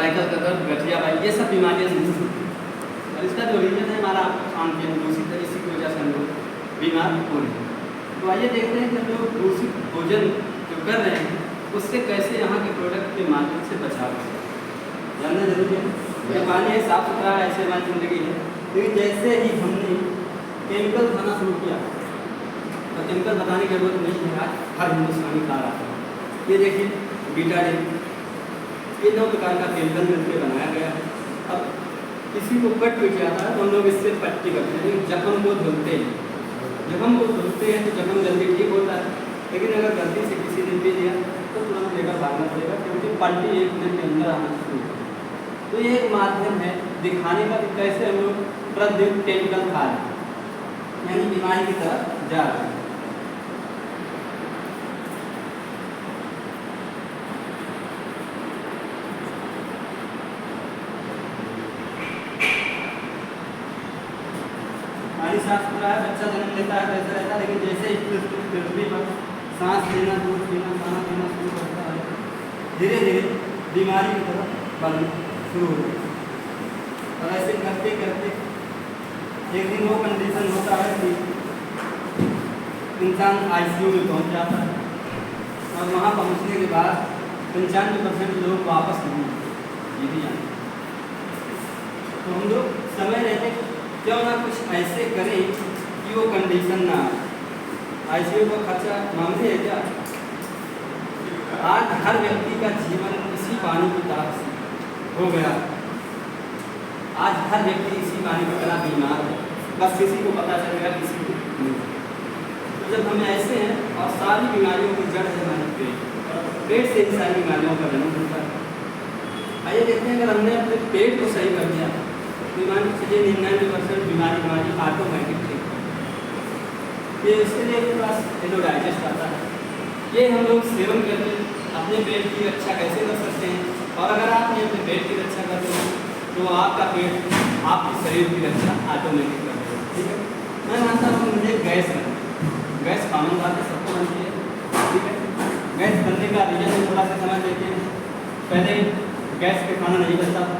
Cervical का दर्द, गठिया वाई, ये सब बीमारियाँ से दूर होती हैं। और इसका जो रीजन है हमारा खान पान दूषित है, इसी की वजह से हम लोग बीमार हो रहे हैं। तो आइए देखते हैं कि हम लोग दूषित भोजन जो कर रहे हैं उससे कैसे यहाँ के प्रोडक्ट के माध्यम से बचाव कर सकते हैं, जानना जरूरी है। ये पानी है, साफ सुथरा है, ऐसे हमारी ज़िंदगी है। लेकिन जैसे ही हमने केमिकल खाना शुरू किया, तो केमिकल बताने की जरूरत नहीं है, आज हर हिंदुस्तानी खा रहा है। ये देखिए बीटाडिन, ये 9 प्रकार का केमिकल मिलकर बनाया गया है। अब किसी को कट पीट जाता है तो हम लोग इससे पट्टी करते हैं, जख्म को धुलते हैं। जख्म को धुलते हैं तो जख्म जल्दी ठीक होता है, लेकिन अगर गलती से किसी ने पी लिया तो तुरंत लेकर भागना पड़ेगा, क्योंकि पलटी 1 मिनट के अंदर आना शुरू होगा। तो ये एक माध्यम है दिखाने का कि कैसे हम लोग प्रतिदिन केमिकल खा रहे हैं, यानी बीमारी की तरफ जा रहे हैं। पानी साफ सुथरा है, बच्चा जन्म लेता है वैसे रहता है, लेकिन जैसे ही पृथ्वी पर सांस लेना, दूध पीना, खाना पीना शुरू करता है, धीरे धीरे बीमारी की तरफ बढ़ना शुरू हो जाता है। और ऐसे करते करते एक दिन वो कंडीशन होता है कि इंसान ICU में पहुंच जाता है, और वहाँ पहुँचने के बाद 95% लोग वापस नहीं आते। ये भी जाने तो हम लोग समय रहते क्यों ना कुछ ऐसे करें कि वो कंडीशन ना आए। ICU का खर्चा मामले है क्या? आज हर व्यक्ति का जीवन इसी पानी की तरफ से हो गया। आज हर व्यक्ति इसी पानी की तरह बीमार है, बस किसी को पता चलेगा, किसी को नहीं। तो जब हम ऐसे हैं, और सारी बीमारियों की जड़ है हमारे पेट से ही सारी बीमारियों का जन्म होता है। आइए देखते हैं, अगर हमने अपने पेट को सही कर दिया बीमारी चलिए 99% बीमारी हमारी ऑटोमेटिक ठीक। ये इसके लिए अपने पास एलोडाइजेस्ट आता है, ये हम लोग सेवन करके अपने पेट की रक्षा कैसे कर सकते हैं। और अगर आपने अपने पेट की रक्षा करते हैं तो आपका पेट आपके शरीर की रक्षा ऑटोमेटिक कर देगा, ठीक है। मैं मानता हूँ मुझे गैस है, गैस कॉमन बात है, सबको बनती है, ठीक है। गैस बनने का रीजन थोड़ा सा समझ लेते हैं। पहले गैस पे खाना नहीं बनता था,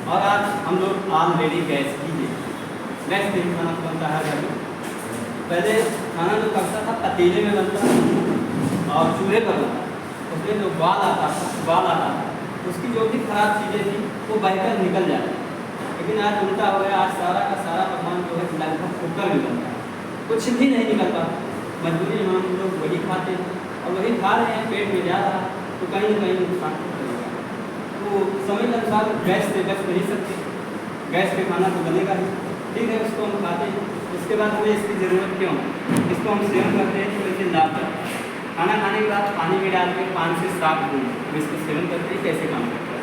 और आज हम लोग ऑलरेडी गैस की गैस पे खाना बनता है घर में। पहले खाना जो बनता था पतीले में बनता था और चूल्हे पर बनता था, उसमें जो बाल आता था उसकी जो भी खराब चीज़ें थी वो बहकर निकल जाती। लेकिन आज उल्टा हो गया, आज सारा का सारा पकवान जो है लगभग कुकर में बनता है, कुछ भी नहीं निकलता। मजबूरी में हम लोग वही खाते हैं, और वही खा रहे हैं, पेट में जा रहा है तो कहीं ना कहीं नुकसान करेगा। तो समय के अनुसार गैस से बच नहीं सकते, गैस पे खाना तो बनेगा ही, ठीक है, उसको हम खाते हैं। उसके बाद हमें इसकी ज़रूरत क्यों, इसको हम सेवन करते हैं तो इसे लाभ है। खाना खाने के बाद पानी में डाल के 5 से 7 दिन हम इसको सेवन करते हैं। कैसे काम करते हैं?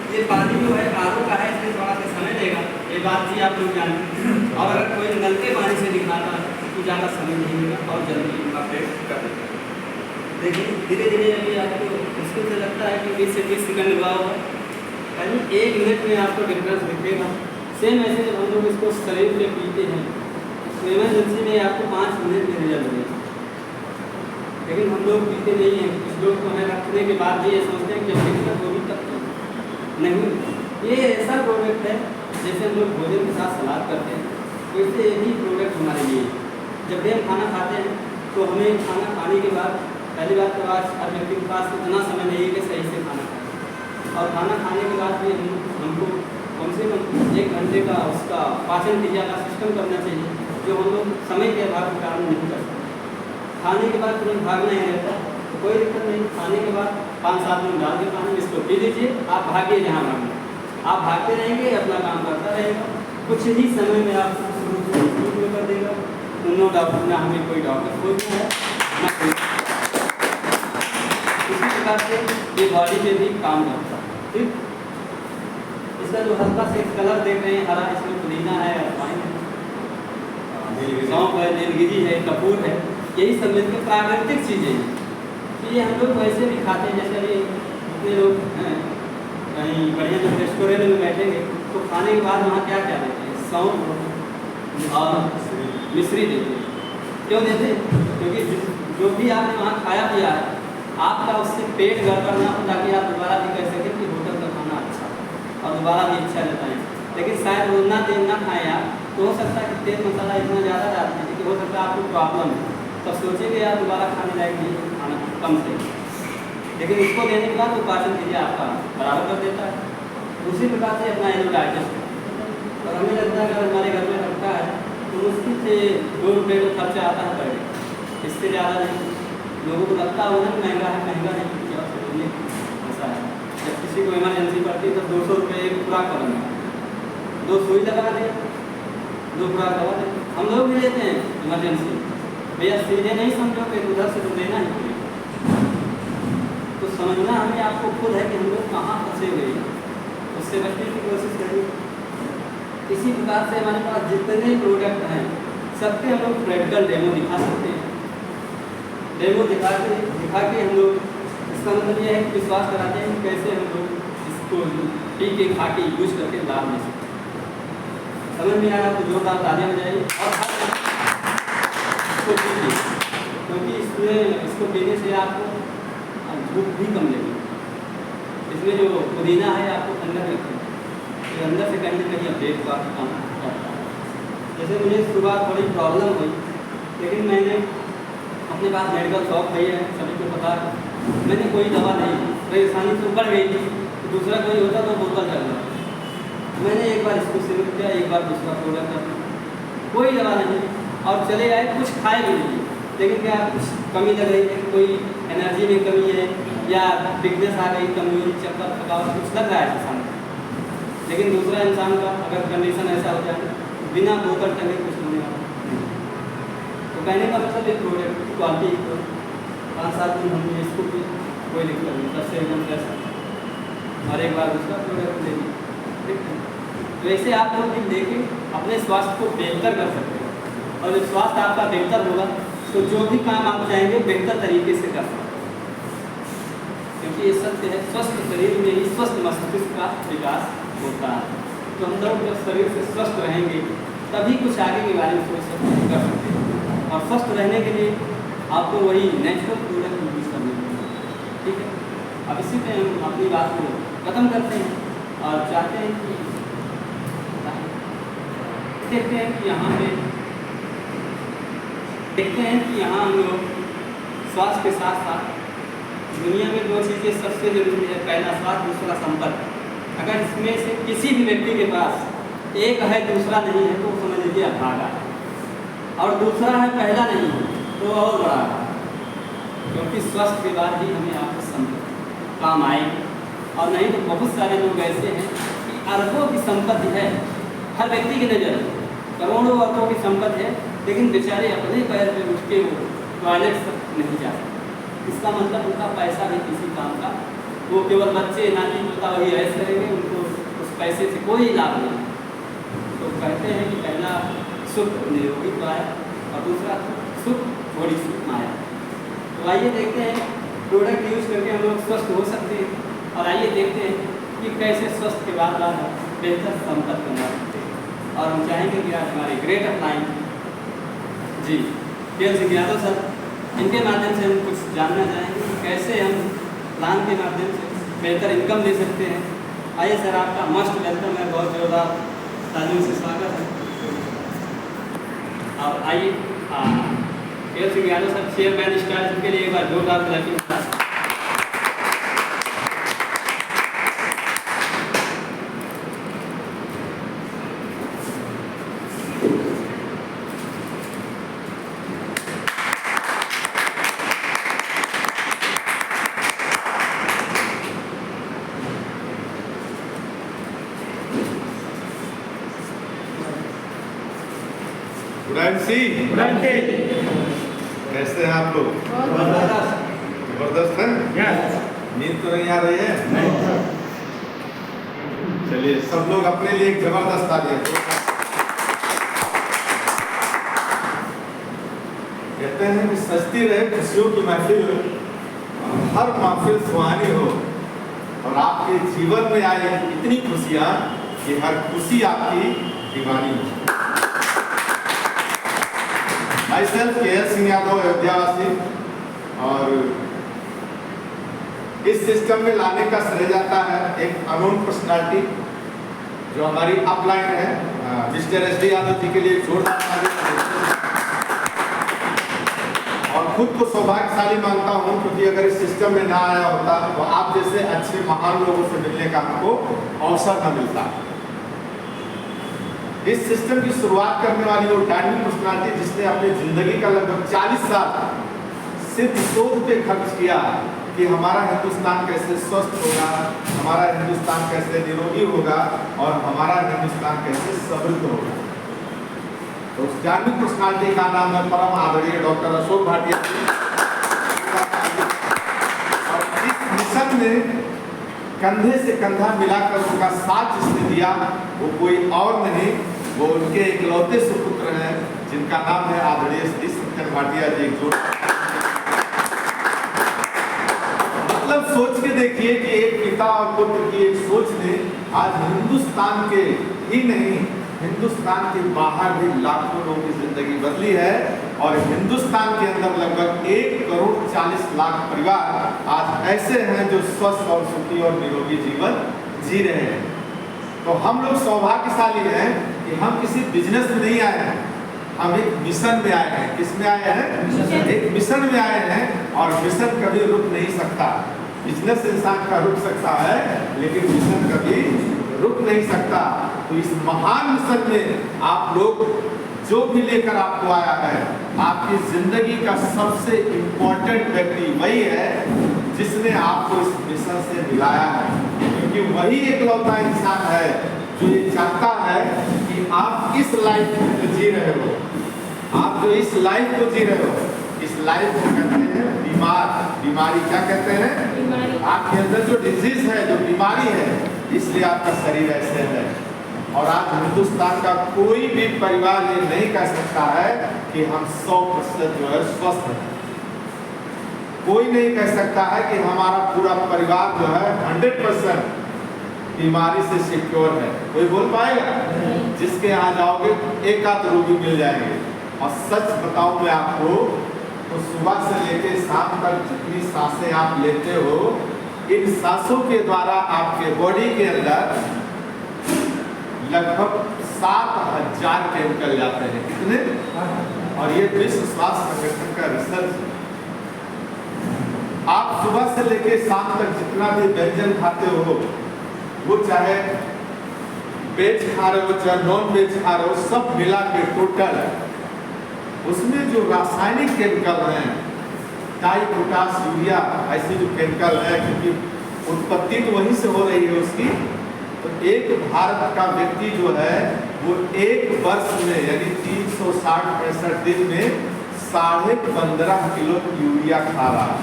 ये पानी जो है RO का है, इसलिए थोड़ा सा समय लेगा, ये बात भी आप लोग जानते हैं। और अगर कोई नल के पानी से दिखाता है तो ज़्यादा समय नहीं लेगा और जल्दी अपडेट कर देगा। देखिए धीरे धीरे अभी आपको मुश्किल से लगता है कि 20 से 30 सेकंड हुआ होगा, यानी 1 मिनट में आपको डिफरेंस दिखेगा। सेम ऐसे जब हम लोग इसको शरीर में पीते हैं तो इमरजेंसी में आपको 5 मिनट में रिजल्ट मिलेगा, लेकिन हम लोग पीते नहीं हैं। कुछ लोग तो हमें रखने के बाद भी ये सोचते हैं कि दिक्कत होगी तब नहीं। ये ऐसा प्रोडक्ट है जैसे हम लोग भोजन के साथ सलाद करते हैं, वैसे ही प्रोडक्ट हमारे लिए। जब भी हम खाना खाते हैं तो हमें खाना खाने के बाद पहली बात तो आज हर व्यक्ति के पास इतना समय नहीं है कि सही से खाना खाए, और खाना खाने के बाद भी हमको कम से कम 1 घंटे का उसका पाचन क्रिया का सिस्टम करना चाहिए, जो हम लोग समय के अभाव के कारण नहीं कर सकते। खाने के बाद तुरंत भागना ही रहता है तो कोई दिक्कत नहीं, खाने के बाद 5-7 मिनट डाल के पानी इसको पी लीजिए, आप भागिए जहाँ भागना, आप भागते रहेंगे, अपना काम करता रहेगा, कुछ ही समय में आपको शुरू कर देगा। नो डॉक्टर, ना हमें कोई डॉक्टर खोजना है ना कोई। इसी प्रकार से ये बॉडी पे भी काम करता है, ठीक। इसका जो हल्का से कलर देख रहे हैं हरा, इसमें पुदीना है, अजवाइन है, सौंफ है, नीलगिरी है, कपूर है, यही सब मिलकर प्राकृतिक चीज़ें हैं। तो ये हम लोग वैसे भी खाते हैं, जैसे अभी जितने लोग हैं कहीं बढ़िया जब रेस्टोरेंट में बैठेंगे तो खाने के बाद वहाँ क्या क्या देते हैं, सौंफ और मिश्री देते हैं। क्यों देते हैं? क्योंकि जो भी आपने वहाँ खाया पिया है आपका उससे पेट गड़बड़ ना हो, ताकि आप दोबारा भी कह सकें कि होटल का खाना अच्छा और दोबारा भी इच्छा जताएँ। लेकिन शायद रोज ना तेल ना खाएँ आप, तो हो सकता है कि तेल मसाला इतना ज़्यादा डालते हैं कि हो सकता है आपको प्रॉब्लम है, तब सोचेंगे यार दोबारा खाने लायक नहीं खाना, कम से। लेकिन इसको देने के बाद वो पाचन क्रिया आपका बराबर कर देता है। उसी प्रकार से अपना एनो डाइजेस्ट है। और हमें लगता है अगर हमारे घर में रखा है तो मुश्किल से 2 रुपये का खर्चा आता है पर डे, इससे ज़्यादा नहीं। लोगों को लगता होगा ना महंगा है, महंगा नहीं, क्या समझिए ऐसा है। जब किसी को इमरजेंसी पड़ती है तो 200 रुपये एक खुराक का बनना, 2 सुई लगा दे, 2 खुराक दवा दे। हम लोग भी लेते हैं इमरजेंसी, भैया सीधे नहीं समझोगे तो उधर से तो लेना ही पड़ेगा। तो समझना हमें आपको खुद है कि हम लोग कहाँ फंसे हुए हैं, उससे बचने की कोशिश करिए। इसी प्रकार से हमारे पास जितने प्रोडक्ट हैं सबके हम लोग प्रैक्टिकल डेमो दिखा सकते हैं। डेमो दिखा के हम लोग, इसका मतलब ये है कि विश्वास कराते हैं कि कैसे हम लोग इसको पी के खा के यूज करके लाभ ले सकते हैं। समझ में आया तो जोरदार तालियां बजाइए और इसको पीजिए, क्योंकि इसको पीने से आपको भूख भी कम लगेगी। इसमें जो पुदीना है आपको ठंडक रखेगा, ये अंदर से कहीं ना कहीं अपडेट का काम करता है। जैसे मुझे सुबह थोड़ी प्रॉब्लम हुई, लेकिन मैंने अपने पास मेडिकल शॉप है, सभी को पता है, मैंने कोई दवा नहीं, परेशानी तो बढ़ गई थी, तो दूसरा कोई होता तो बोतल चल रहा। मैंने एक बार इसको सिलेक्ट किया, एक बार दूसरा प्रोडक्ट कर, कोई दवा नहीं, और चले आए, कुछ खाए भी नहीं। लेकिन क्या कुछ कमी लग रही है, कोई एनर्जी में कमी है या वीकनेस आ गई, कमजोरी, चक्कर, थकावट कुछ लग रहा है इंसान को। लेकिन दूसरा इंसान का अगर कंडीशन ऐसा हो जाए बिना बोतल टंगे कुछ होने वाला नहीं। तो कहने का मतलब एक प्रोडक्ट की क्वालिटी 5-7 दिन हमने इसको भी कोई दिक्कत नहीं, तब से एकदम फ्रेश और एक बार दूसरा प्रोडक्ट ले लिया, ठीक है। तो ऐसे आप लोग भी लेके अपने स्वास्थ्य को बेहतर कर सकते हैं, और जब स्वास्थ्य आपका बेहतर होगा तो जो भी काम आप चाहेंगे बेहतर तरीके से कर सकते हैं। क्योंकि ये सत्य है, स्वस्थ शरीर में ही स्वस्थ मस्तिष्क का विकास होता है। तो हम लोग जब शरीर से स्वस्थ रहेंगे तभी कुछ आगे के बारे में सोच सकते हैं, कर सकते हैं। और स्वस्थ रहने के लिए आपको वही नेचुरल प्रोडक्ट यूज करने होंगे, ठीक है। अब इसी पे हम अपनी बात को खत्म करते हैं और चाहते हैं कि देखते हैं कि यहाँ हम लोग स्वास्थ्य के साथ साथ दुनिया में 2 चीज़ें सबसे जरूरी है, पहला स्वास्थ्य, दूसरा संपर्क। अगर इसमें से किसी भी व्यक्ति के पास एक है दूसरा नहीं है तो समझ लीजिए अभागा है, और दूसरा है पहला नहीं है तो और बड़ा है। क्योंकि स्वास्थ्य के बाद ही हमें आपको संपत्ति काम आएगी, और नहीं तो बहुत सारे लोग ऐसे हैं कि अरबों की संपत्ति है, हर व्यक्ति की नज़र करोड़ों अरबों की संपत्ति है, लेकिन बेचारे अपने पैर पे उठ के वो टॉयलेट तक नहीं जा सकते। इसका मतलब उनका पैसा भी किसी काम का, वो केवल बच्चे नाती पोता वही ऐश करेंगे, उनको उस पैसे से कोई लाभ नहीं। तो कहते हैं कि पहला सुख निरोगी पाया और दूसरा सुख थोड़ी सुख माया। तो आइए देखते हैं प्रोडक्ट यूज करके हम लोग स्वस्थ हो सकते हैं, और आइए देखते हैं कि कैसे स्वस्थ के बाद बेहतर संपत्ति बना सकते हैं। और हम चाहेंगे कि आज हमारे ग्रेट अपलाइन जी केएल सिंह यादव सर, इनके माध्यम से हम कुछ जानना चाहेंगे कि कैसे हम प्लान के माध्यम से बेहतर इनकम ले सकते हैं। आइए सर, आपका मस्ट वेलकम है, बहुत जोरदार तालियों से स्वागत है। और आइए KL Singh Yadav sir, chairman star के लिए एक बार जोरदार क्लैपिंग। कैसे हैं आप लोग? जबरदस्त है। नींद तो नहीं आ रही है? चलिए चलिए सब लोग अपने लिए एक जबरदस्त तालियां। कहते हैं कि सजती रहे खुशियों की महफिल, हर महफिल सुहानी हो, और आपके जीवन में आए इतनी खुशियां कि हर खुशी आपकी दीवानी हो। Myself KL सिंह यादव, अयोध्यावासी, और इस सिस्टम में लाने का श्रेय जाता है एक अनोन पर्सनालिटी जो हमारी अपलाइन है, मिस्टर SD यादव जी के लिए जोरदार तालियां। और खुद को सौभाग्यशाली मानता हूं, क्योंकि अगर इस सिस्टम में ना आया होता तो आप जैसे अच्छे महान लोगों से मिलने का हमको अवसर न मिलता। इस सिस्टम की शुरुआत करने वाली वो डायनामिक पर्सनालिटी जिसने अपनी जिंदगी का लगभग 40 साल सिर्फ शोध पे खर्च किया कि हमारा हिंदुस्तान कैसे स्वस्थ होगा, हमारा हिंदुस्तान कैसे निरोगी होगा, और हमारा हिंदुस्तान कैसे समृद्ध होगा। तो उस डायनामिक पर्सनालिटी का नाम है परम आदरणीय डॉक्टर अशोक भाटिया जी। और इस मिशन में कंधे से कंधा मिलाकर उनका साथ जिसने दिया वो कोई और नहीं, वो उनके इकलौते सुपुत्र हैं जिनका नाम है आदरणीय श्री सत्यम भाटिया जी। मतलब सोच के देखिए कि एक पिता और पुत्र की एक सोच ने आज हिंदुस्तान के ही नहीं, हिंदुस्तान के बाहर भी लाखों लोगों की जिंदगी बदली है, और हिंदुस्तान के अंदर लगभग 1,40,00,000 परिवार आज ऐसे हैं जो स्वस्थ और सुखी और निरोगी जीवन जी रहे हैं। तो हम लोग सौभाग्यशाली हैं कि हम किसी बिजनेस में नहीं आए हैं, हम एक मिशन में आए हैं। किस में आए हैं? एक मिशन में आए हैं, और मिशन कभी रुक नहीं सकता। बिजनेस इंसान का रुक सकता है, लेकिन मिशन कभी रुक नहीं सकता। तो इस महान मिशन में आप लोग जो भी लेकर आपको आया है, आपकी जिंदगी का सबसे इम्पोर्टेंट व्यक्ति वही है जिसने आपको इस मिशन से मिलाया है, क्योंकि वही एकलौता इंसान है जो ये चाहता है कि आप इस लाइफ को जी रहे हो, आप जो इस लाइफ को जी रहे हो, इस लाइफ को कहते हैं बीमारी। क्या कहते हैं? बीमारी। आपके अंदर जो डिजीज है, जो बीमारी है, इसलिए आपका शरीर ऐसे है। और आज हिंदुस्तान का कोई भी परिवार ये नहीं कह सकता है कि हम 100% जो है स्वस्थ हैं। कोई नहीं कह सकता है कि हमारा पूरा परिवार जो है 100% बीमारी से सिक्योर है। कोई बोल पाएगा? जिसके यहाँ जाओगे एक आध रोगी मिल जाएंगे। और सच बताऊं मैं आपको, तो सुबह से लेकर शाम तक जितनी सांसें आप लेते हो, इन सांसों के द्वारा आपके बॉडी के अंदर लगभग 7,000 केमिकल जाते हैं। कितने? और ये विश्व स्वास्थ्य संगठन का रिसर्च। आप सुबह से लेकर शाम तक जितना भी व्यंजन खाते हो, वो चाहे वेज खा रहे हो चाहे नॉन वेज खा रहे हो, सब मिला के टोटल उसमें जो रासायनिक केमिकल हैं, डाई पोटास यूरिया, ऐसे जो केमिकल है, क्योंकि उत्पत्ति तो वहीं से हो रही है उसकी। तो एक भारत का व्यक्ति जो है वो एक वर्ष में यानी 360-65 दिन में 15.5 किलो यूरिया खा रहा है।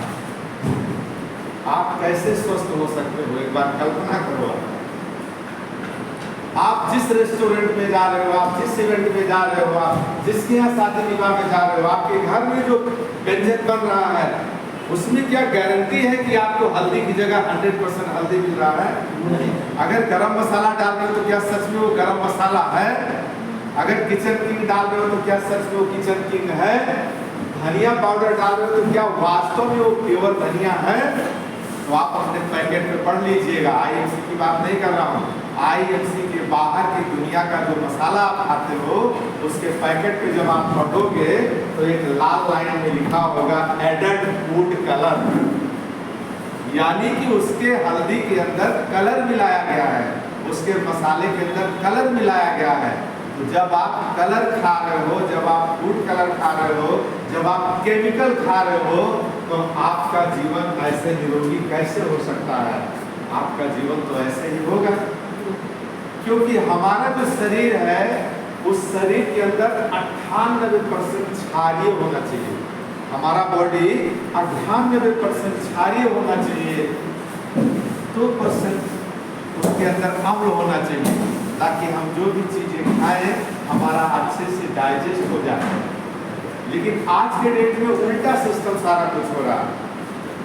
आप कैसे स्वस्थ हो सकते हो? एक बार कल्पना करो। आप जिस रेस्टोरेंट में जा रहे हो, आप जिस इवेंट में जा रहे हो, आप जिसके यहाँ शादी विवाह में जा रहे हो, आपके घर में जो व्यंजन बन रहा है, उसमें क्या गारंटी है कि आपको हल्दी की जगह 100% हल्दी मिल रहा है? अगर गरम मसाला डाल रहे हो तो क्या सच में वो गरम मसाला है? अगर किचन किंग डाल रहे हो तो क्या सच में वो किचन किंग है? धनिया पाउडर डाल रहे हो तो क्या वास्तव में वो प्योर धनिया है? तो आप अपने पैकेट में पढ़ लीजिएगा। IMC की बात नहीं कर रहा हूँ। IMC के बाहर की दुनिया का जो मसाला आप खाते हो, उसके पैकेट पे जब आप पढ़ोगे तो एक लाल लाइन में लिखा होगा एडेड फूड कलर, यानी कि उसके हल्दी के अंदर कलर मिलाया गया है, उसके मसाले के अंदर कलर मिलाया गया है। तो जब आप कलर खा रहे हो, जब आप फूड कलर खा रहे हो, जब आप केमिकल खा रहे हो, तो आपका जीवन ऐसे निरोगी कैसे हो सकता है? आपका जीवन तो ऐसे ही होगा, क्योंकि हमारा जो शरीर है उस शरीर के अंदर 98% क्षारीय होना चाहिए। हमारा बॉडी 98% क्षारीय होना चाहिए, 2% उसके अंदर अम्ल होना चाहिए, ताकि हम जो भी चीज़ें खाएं हमारा अच्छे से डाइजेस्ट हो जाए। लेकिन आज के डेट में उल्टा सिस्टम सारा कुछ हो रहा है।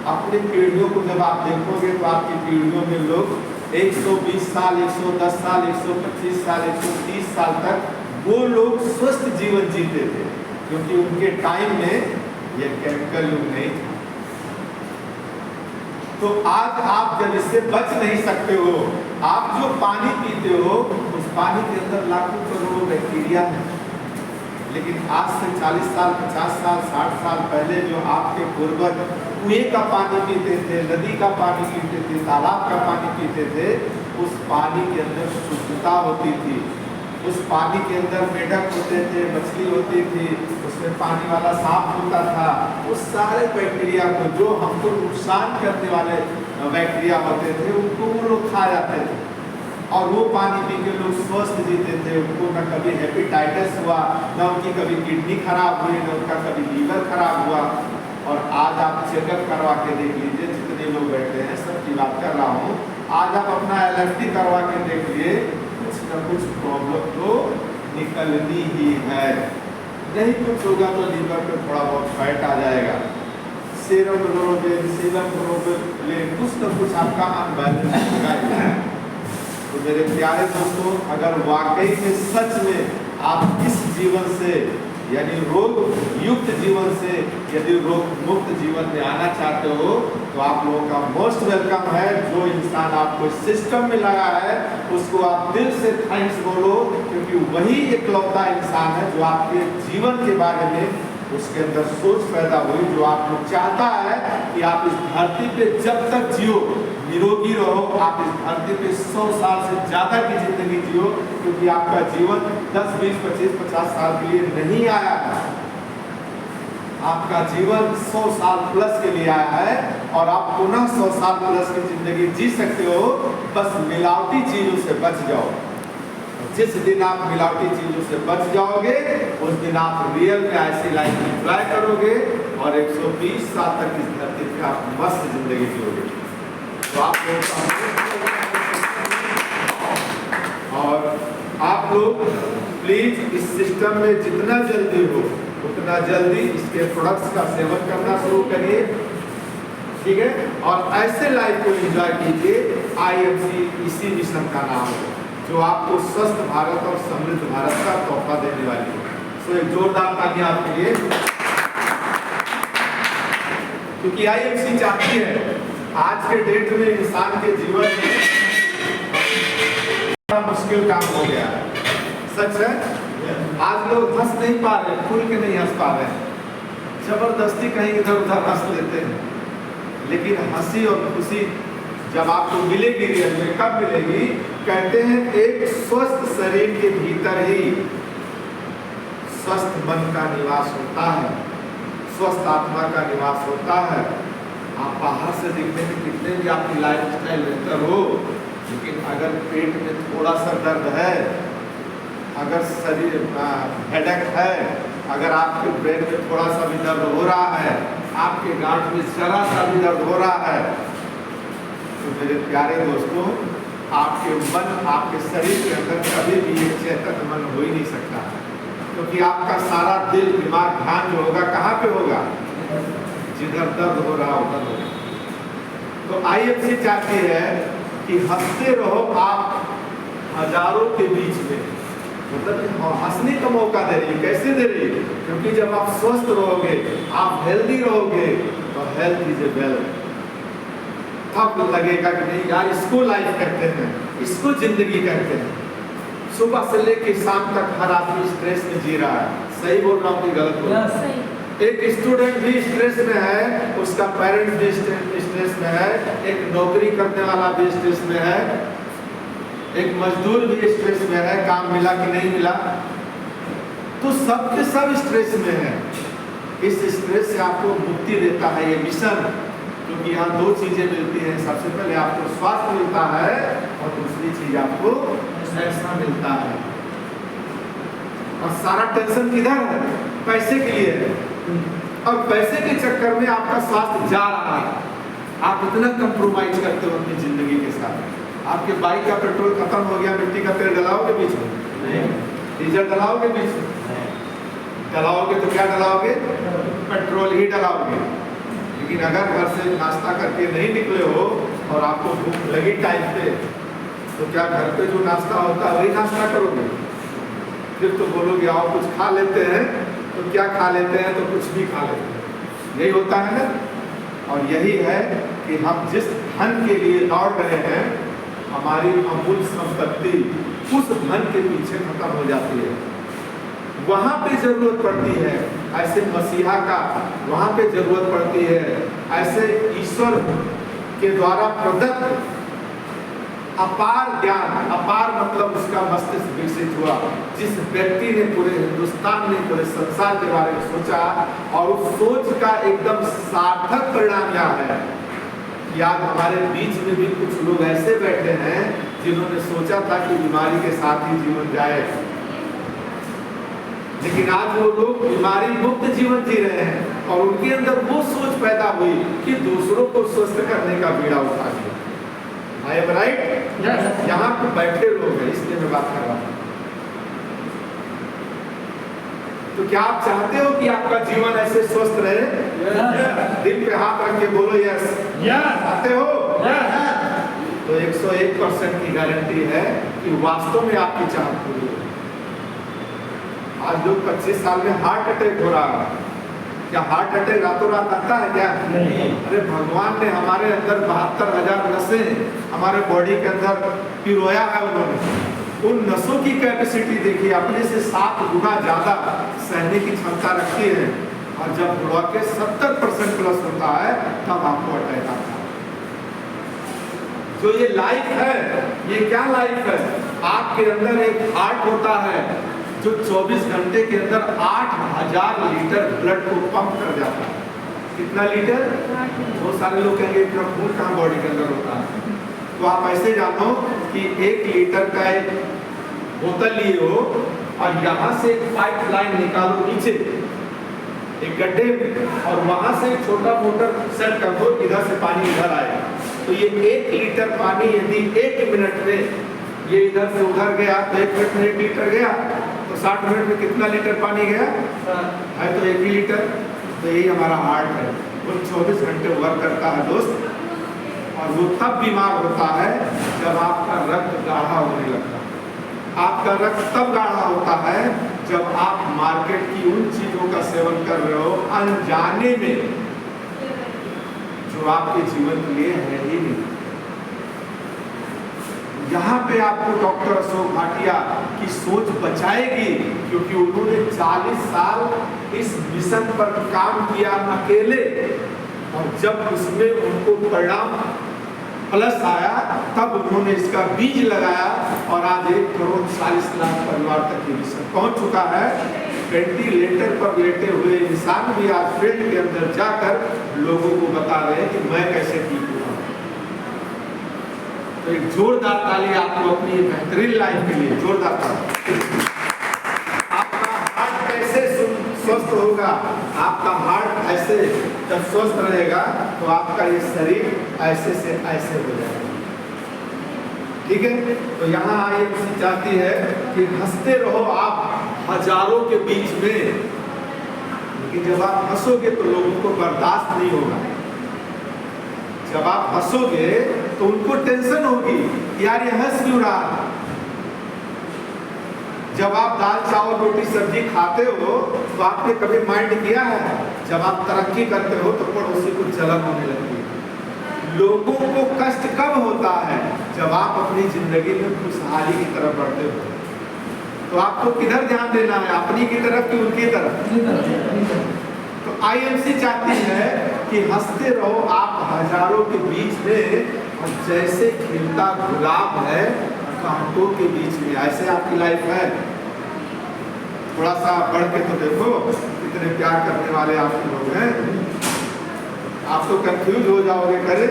अपनी पीढ़ियों को जब आप देखोगे तो आपकी पीढ़ियों में लोग 120 साल, 110 साल, 125 साल, 130 साल तक वो लोग स्वस्थ जीवन जीते थे, क्योंकि उनके टाइम में ये केमिकल युग नहीं था। तो आज आप जब इससे बच नहीं सकते हो, आप जो पानी पीते हो उस पानी के अंदर लाखों करोड़ों बैक्टीरिया है। लेकिन आज से 40 साल, 50 साल, 60 साल पहले जो आपके पूर्वज कुएं का पानी पीते थे, नदी का पानी पीते थे, तालाब का पानी पीते थे, उस पानी के अंदर शुद्धता होती थी। उस पानी के अंदर मेढक होते थे, मछली होती थी, उसमें पानी वाला सांप होता था। उस सारे बैक्टीरिया को, जो हमको नुकसान करने वाले बैक्टीरिया होते थे, उनको वो लोग खा जाते थे और वो पानी पी के लोग स्वस्थ जीते थे। उनको न कभी हेपेटाइटिस हुआ, न उनकी कभी किडनी खराब हुई, न उनका कभी लीवर खराब हुआ। और आज आप चेकअप करवा के देख लीजिए, जितने लोग बैठे हैं सबकी बात कर रहा हूँ, आज आप अपना LFT करवा के देख लिए, कुछ न कुछ प्रॉब्लम तो निकलनी ही है। नहीं कुछ होगा तो लीवर पे थोड़ा बहुत फैट आ जाएगा, सीरम ग्लोबुलिन कुछ न कुछ आपका अनबैलेंस होगा। तो मेरे प्यारे दोस्तों, अगर वाकई में सच में आप इस जीवन से, यानी रोग युक्त जीवन से यदि रोग मुक्त जीवन में आना चाहते हो, तो आप लोगों का मोस्ट वेलकम है। जो इंसान आपको सिस्टम में लगा है उसको आप दिल से थैंक्स बोलो, क्योंकि वही एकलौता इंसान है जो आपके जीवन के बारे में उसके अंदर सोच पैदा हुई, जो आप लोग चाहता है कि आप इस धरती पे जब तक जियो, निरोगी रहो, आप इस धरती पे 100 साल से ज़्यादा की जिंदगी जियो, क्योंकि आपका जीवन 10, 20, 25, 50 साल के लिए नहीं आया है। आपका जीवन 100 साल प्लस के लिए आया है और आप पुनः 100 साल प्लस की जिंदगी जी सकते हो। बस मिलावटी चीज़ों से बच जाओ। जिस दिन आप मिलावटी चीजों से बच जाओगे, उस दिन आप रियल में ऐसी लाइफ एंजॉय करोगे और 120 साल तक इस धरती पे आप मस्त जिंदगी जियोगे। तो आप लोग और आप लोग प्लीज इस सिस्टम में जितना जल्दी हो उतना जल्दी इसके प्रोडक्ट्स का सेवन करना शुरू करिए, ठीक है। और ऐसे लाइफ को एंजॉय कीजिए। IMC इसी मिशन का नाम है, जो आपको स्वस्थ भारत और समृद्ध भारत का तोहफा देने वाली है। सो एक जोरदार तालियां आपके लिए, क्योंकि IMC चाहती है आज के डेट में इंसान के जीवन में बड़ा मुश्किल काम हो गया है। सच है, आज लोग हंस नहीं पा रहे, खुल के नहीं हंस पा रहे, जबरदस्ती कहीं इधर उधर हंस लेते हैं। लेकिन हंसी और खुशी जब आपको मिलेगी रियल में, कब मिलेगी? कहते हैं एक स्वस्थ शरीर के भीतर ही स्वस्थ मन का निवास होता है, स्वस्थ आत्मा का निवास होता है। आप बाहर से दिखने में कितने भी आपकी लाइफ स्टाइल बेहतर हो, लेकिन अगर पेट में थोड़ा सा दर्द है, अगर शरीर हेडेक है, अगर आपके ब्रेन में थोड़ा सा भी दर्द हो रहा है, आपके गांठ में जरा सा भी दर्द हो रहा है, तो मेरे प्यारे दोस्तों, आपके मन, आपके शरीर के अंदर कभी भी एक चेतन मन हो ही नहीं सकता, क्योंकि आपका सारा दिल, दिमाग, ध्यान जो होगा कहाँ पे होगा? जिधर दर्द हो रहा उधर होगा। तो IMC चाहती है कि हंसते रहो आप हजारों के बीच में, मतलब हंसने का मौका दे रही है। कैसे दे रही है? क्योंकि जब आप स्वस्थ रहोगे, आप हेल्दी रहोगे, तो हेल्थ इज ए वेल्थ। तब लगेगा कि नहीं यार, इसको लाइफ कहते हैं, इसको जिंदगी कहते हैं। सुबह से लेकर शाम तक हर आदमी स्ट्रेस में जी रहा है। सही बोल रहा हूँ कि गलत बोल रहा हूँ? एक स्टूडेंट भी स्ट्रेस में है, उसका पेरेंट्स भी स्ट्रेस में है, एक नौकरी करने वाला भी स्ट्रेस में है, एक मजदूर भी स्ट्रेस में है, काम मिला कि नहीं मिला, तो सबके सब स्ट्रेस में है। इस स्ट्रेस से आपको मुक्ति देता है ये मिशन, क्योंकि यहाँ दो चीजें मिलती हैं। सबसे पहले आपको स्वास्थ्य मिलता है और दूसरी चीज आपको पैसा मिलता है। और सारा टेंशन किधर है? पैसे के लिए है। और पैसे के चक्कर में आपका स्वास्थ्य जा रहा है, आप इतना कंप्रोमाइज करते हो अपनी जिंदगी के साथ। आपके बाइक का पेट्रोल खत्म हो गया, मिट्टी का तेल डलाओगे बीच में? नहीं। डीजल डलाओगे बीच में? डलाओगे तो क्या डलाओगे? पेट्रोल ही डलाओगे। लेकिन अगर घर से नाश्ता करके नहीं निकले हो और आपको भूख लगी टाइम पे, तो क्या घर पे जो नाश्ता होता है वही नाश्ता करोगे? फिर तो बोलोगे आओ कुछ खा लेते हैं, तो क्या खा लेते हैं? तो कुछ भी खा लेते हैं। यही होता है ना। और यही है कि हम जिस धन के लिए दौड़ रहे हैं, हमारी अमूल्य संपत्ति उस धन के पीछे खत्म हो जाती है। वहां पे जरूरत पड़ती है ऐसे मसीहा का, वहां पे जरूरत पड़ती है ऐसे ईश्वर के द्वारा प्रदत्त अपार ज्ञान। अपार मतलब उसका मस्तिष्क विकसित हुआ। जिस व्यक्ति ने पूरे हिंदुस्तान ने पूरे संसार के बारे में सोचा और उस सोच का एकदम सार्थक परिणाम यह है कि आज हमारे बीच में भी कुछ लोग ऐसे बैठे हैं जिन्होंने सोचा था कि बीमारी के साथ ही जीवन जाए, लेकिन आज वो लोग बीमारी मुक्त जीवन जी रहे हैं और उनके अंदर वो सोच पैदा हुई कि दूसरों को स्वस्थ करने का बीड़ा उठा लिया। I am right? यहाँ पे बैठे लोग हैं, इसलिए मैं बात कर रहा हूँ। तो क्या आप चाहते हो कि आपका जीवन ऐसे स्वस्थ रहे? दिल पे हाथ रख के बोलो यस। चाहते हो? तो 101% की गारंटी है कि वास्तव में आपकी चाहत पूरी है। आज लोग 25 साल में हार्ट अटैक हो रहा है। क्या हार्ट अटैक रातों रात आता है क्या? नहीं। अरे भगवान ने हमारे अंदर 72,000 नसें हमारे बॉडी के अंदर पिरोया है। उन्होंने उन नसों की कैपेसिटी देखिए, अपने से 7 गुना ज्यादा सहने की क्षमता रखती है। और जब बुढ़ापे 70% प्लस होता है तब आपको अटैक आता है। जो ये लाइफ है, ये क्या लाइफ है? आपके अंदर एक हार्ट होता है जो 24 घंटे के अंदर 8,000 लीटर ब्लड को पंप कर जाता है। कितना लीटर? बहुत सारे लोग कहेंगे इतना खून कहाँ बॉडी के अंदर होता है। तो आप ऐसे जानो कि 1 लीटर का एक बोतल लिए हो और यहाँ से एक पाइपलाइन निकालो नीचे एक गड्ढे में और वहां से छोटा मोटर सेट कर दो, इधर से पानी इधर आएगा। तो ये 1 लीटर पानी यदि 1 मिनट में ये इधर से उधर गया तो 1 मिनट में 1 लीटर गया, तो 60 मिनट में कितना लीटर पानी गया है? तो 1 ही लीटर। तो यही हमारा हार्ट है, वो 24 घंटे वर्क करता है दोस्त। और वो तब बीमार होता है जब आपका रक्त गाढ़ा होने लगता है। आपका रक्त तब गाढ़ा होता है जब आप मार्केट की उन चीजों का सेवन कर रहे हो अनजाने में, जो आपके जीवन के लिए है ही नहीं। यहाँ पे आपको डॉक्टर अशोक भाटिया की सोच बचाएगी, क्योंकि उन्होंने 40 साल इस मिशन पर काम किया अकेले। और जब उसमें उनको परिणाम प्लस आया तब उन्होंने इसका बीज लगाया और आज 1,40,00,000 परिवार तक ये मिशन पहुंच चुका है। वेंटिलेटर पर लेटे हुए इंसान भी आज फील्ड के अंदर जाकर लोगों को बता रहे हैं कि मैं कैसे ठीक हुआ। तो एक जोरदार ताली आपको अपनी बेहतरीन लाइफ के लिए, जोरदार ताली। आपका हार्ट कैसे स्वस्थ होगा? आपका हार्ट ऐसे जब स्वस्थ रहेगा तो आपका ये शरीर ऐसे से ऐसे हो जाएगा। ठीक है? तो यहाँ IMC चाहती है कि हंसते रहो आप हजारों के बीच में, लेकिन जब आप हंसोगे तो लोगों को बर्दाश्त नहीं होगा। जब आप हंसोगे तो उनको टेंशन होगी, यार ये हंस क्यों रहा। जब आप दाल चावल रोटी सब्जी खाते हो तो आपने कभी माइंड किया है? जब आप तरक्की करते हो तो पड़ोसी को जलन होने लगती है। लोगों को कष्ट कब होता है? जब आप अपनी जिंदगी में खुशहाली की तरफ बढ़ते हो। तो आपको किधर ध्यान देना है, अपनी की तरफ कि उनकी तरफ? तो IMC चाहती है कि हंसते रहो आप हजारों के बीच में, और जैसे खिलता गुलाब है कांटों के बीच में, ऐसे आपकी लाइफ है। थोड़ा सा बढ़ के तो देखो कितने प्यार करने वाले आपके लोग हैं। आप तो कंफ्यूज हो जाओगे, करे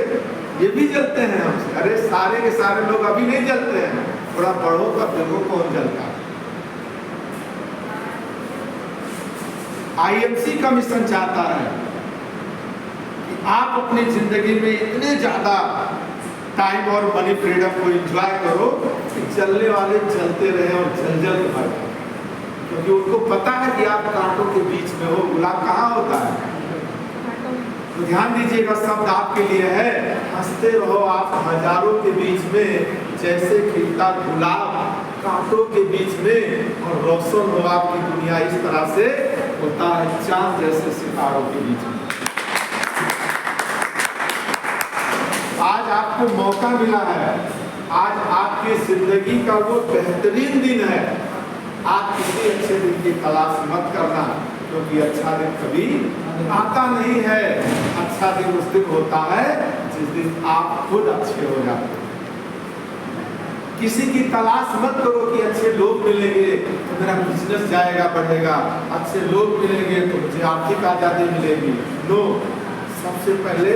ये भी जलते हैं हमसे। अरे सारे के सारे लोग अभी नहीं जलते हैं, थोड़ा बढ़ो तो देखो कौन जलता है। IMC का मिशन चाहता है कि आप अपनी जिंदगी में इतने ज्यादा टाइम और मनी फ्रीडम को एंजॉय करो कि चलने वाले चलते रहे और जल जल के मर जाए, क्योंकि उनको पता है कि आप कांटों के बीच में हो। गुलाब कहाँ होता है? तो ध्यान दीजिएगा, शब्द आपके लिए है, हंसते रहो आप हजारों के बीच में, जैसे खिलता गुलाब कांटों के बीच में, और रोशन हो आपकी दुनिया इस तरह से होता है चांद जैसे सितारों के बीच में। आज आपको मौका मिला है, आज आपकी जिंदगी का वो बेहतरीन दिन है। आप किसी अच्छे दिन की तलाश मत करना, क्योंकि अच्छा दिन कभी आता नहीं है। अच्छा दिन उस दिन होता है जिस दिन आप खुद अच्छे हो जाते हैं। किसी की तलाश मत करो कि अच्छे लोग मिलेंगे तो मेरा बिजनेस जाएगा बढ़ेगा, अच्छे लोग मिलेंगे तो मुझे आर्थिक आजादी मिलेगी। नो, सबसे पहले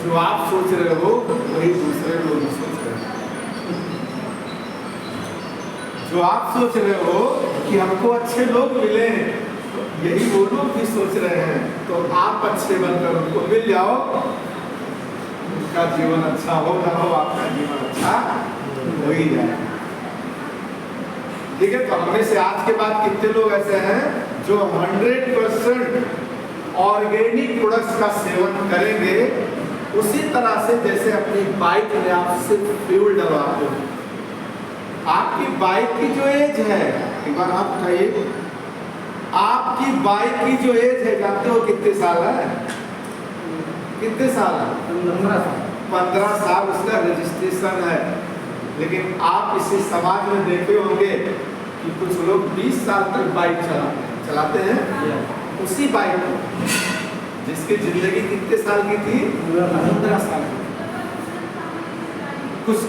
जो आप सोच रहे हो वही दूसरे लोग सोच रहे हैं। जो आप सोच रहे हो कि हमको अच्छे लोग मिले, यही वो लोग भी सोच रहे हैं। तो आप अच्छे बनकर उनको मिल जाओ, उनका जीवन अच्छा हो ना हो, आपका जीवन अच्छा हो ही जाए। ठीक है, तो अपने से आज के बाद कितने लोग ऐसे हैं जो 100% ऑर्गेनिक प्रोडक्ट्स का सेवन करेंगे, उसी तरह से जैसे अपनी बाइक में आप सिर्फ फ्यूल डलवाते हो। आपकी बाइक की जो एज है, एक बार आप बताइए, आपकी बाइक की जो एज है जानते हो कितने साल है? कितने साल है? 15 साल उसका रजिस्ट्रेशन है। लेकिन आप इसी समाज में देखे होंगे कि कुछ लोग 20 साल तक बाइक चलाते हैं उसी बाइक को, जिसकी जिंदगी कितने साल की थी? 15 साल की।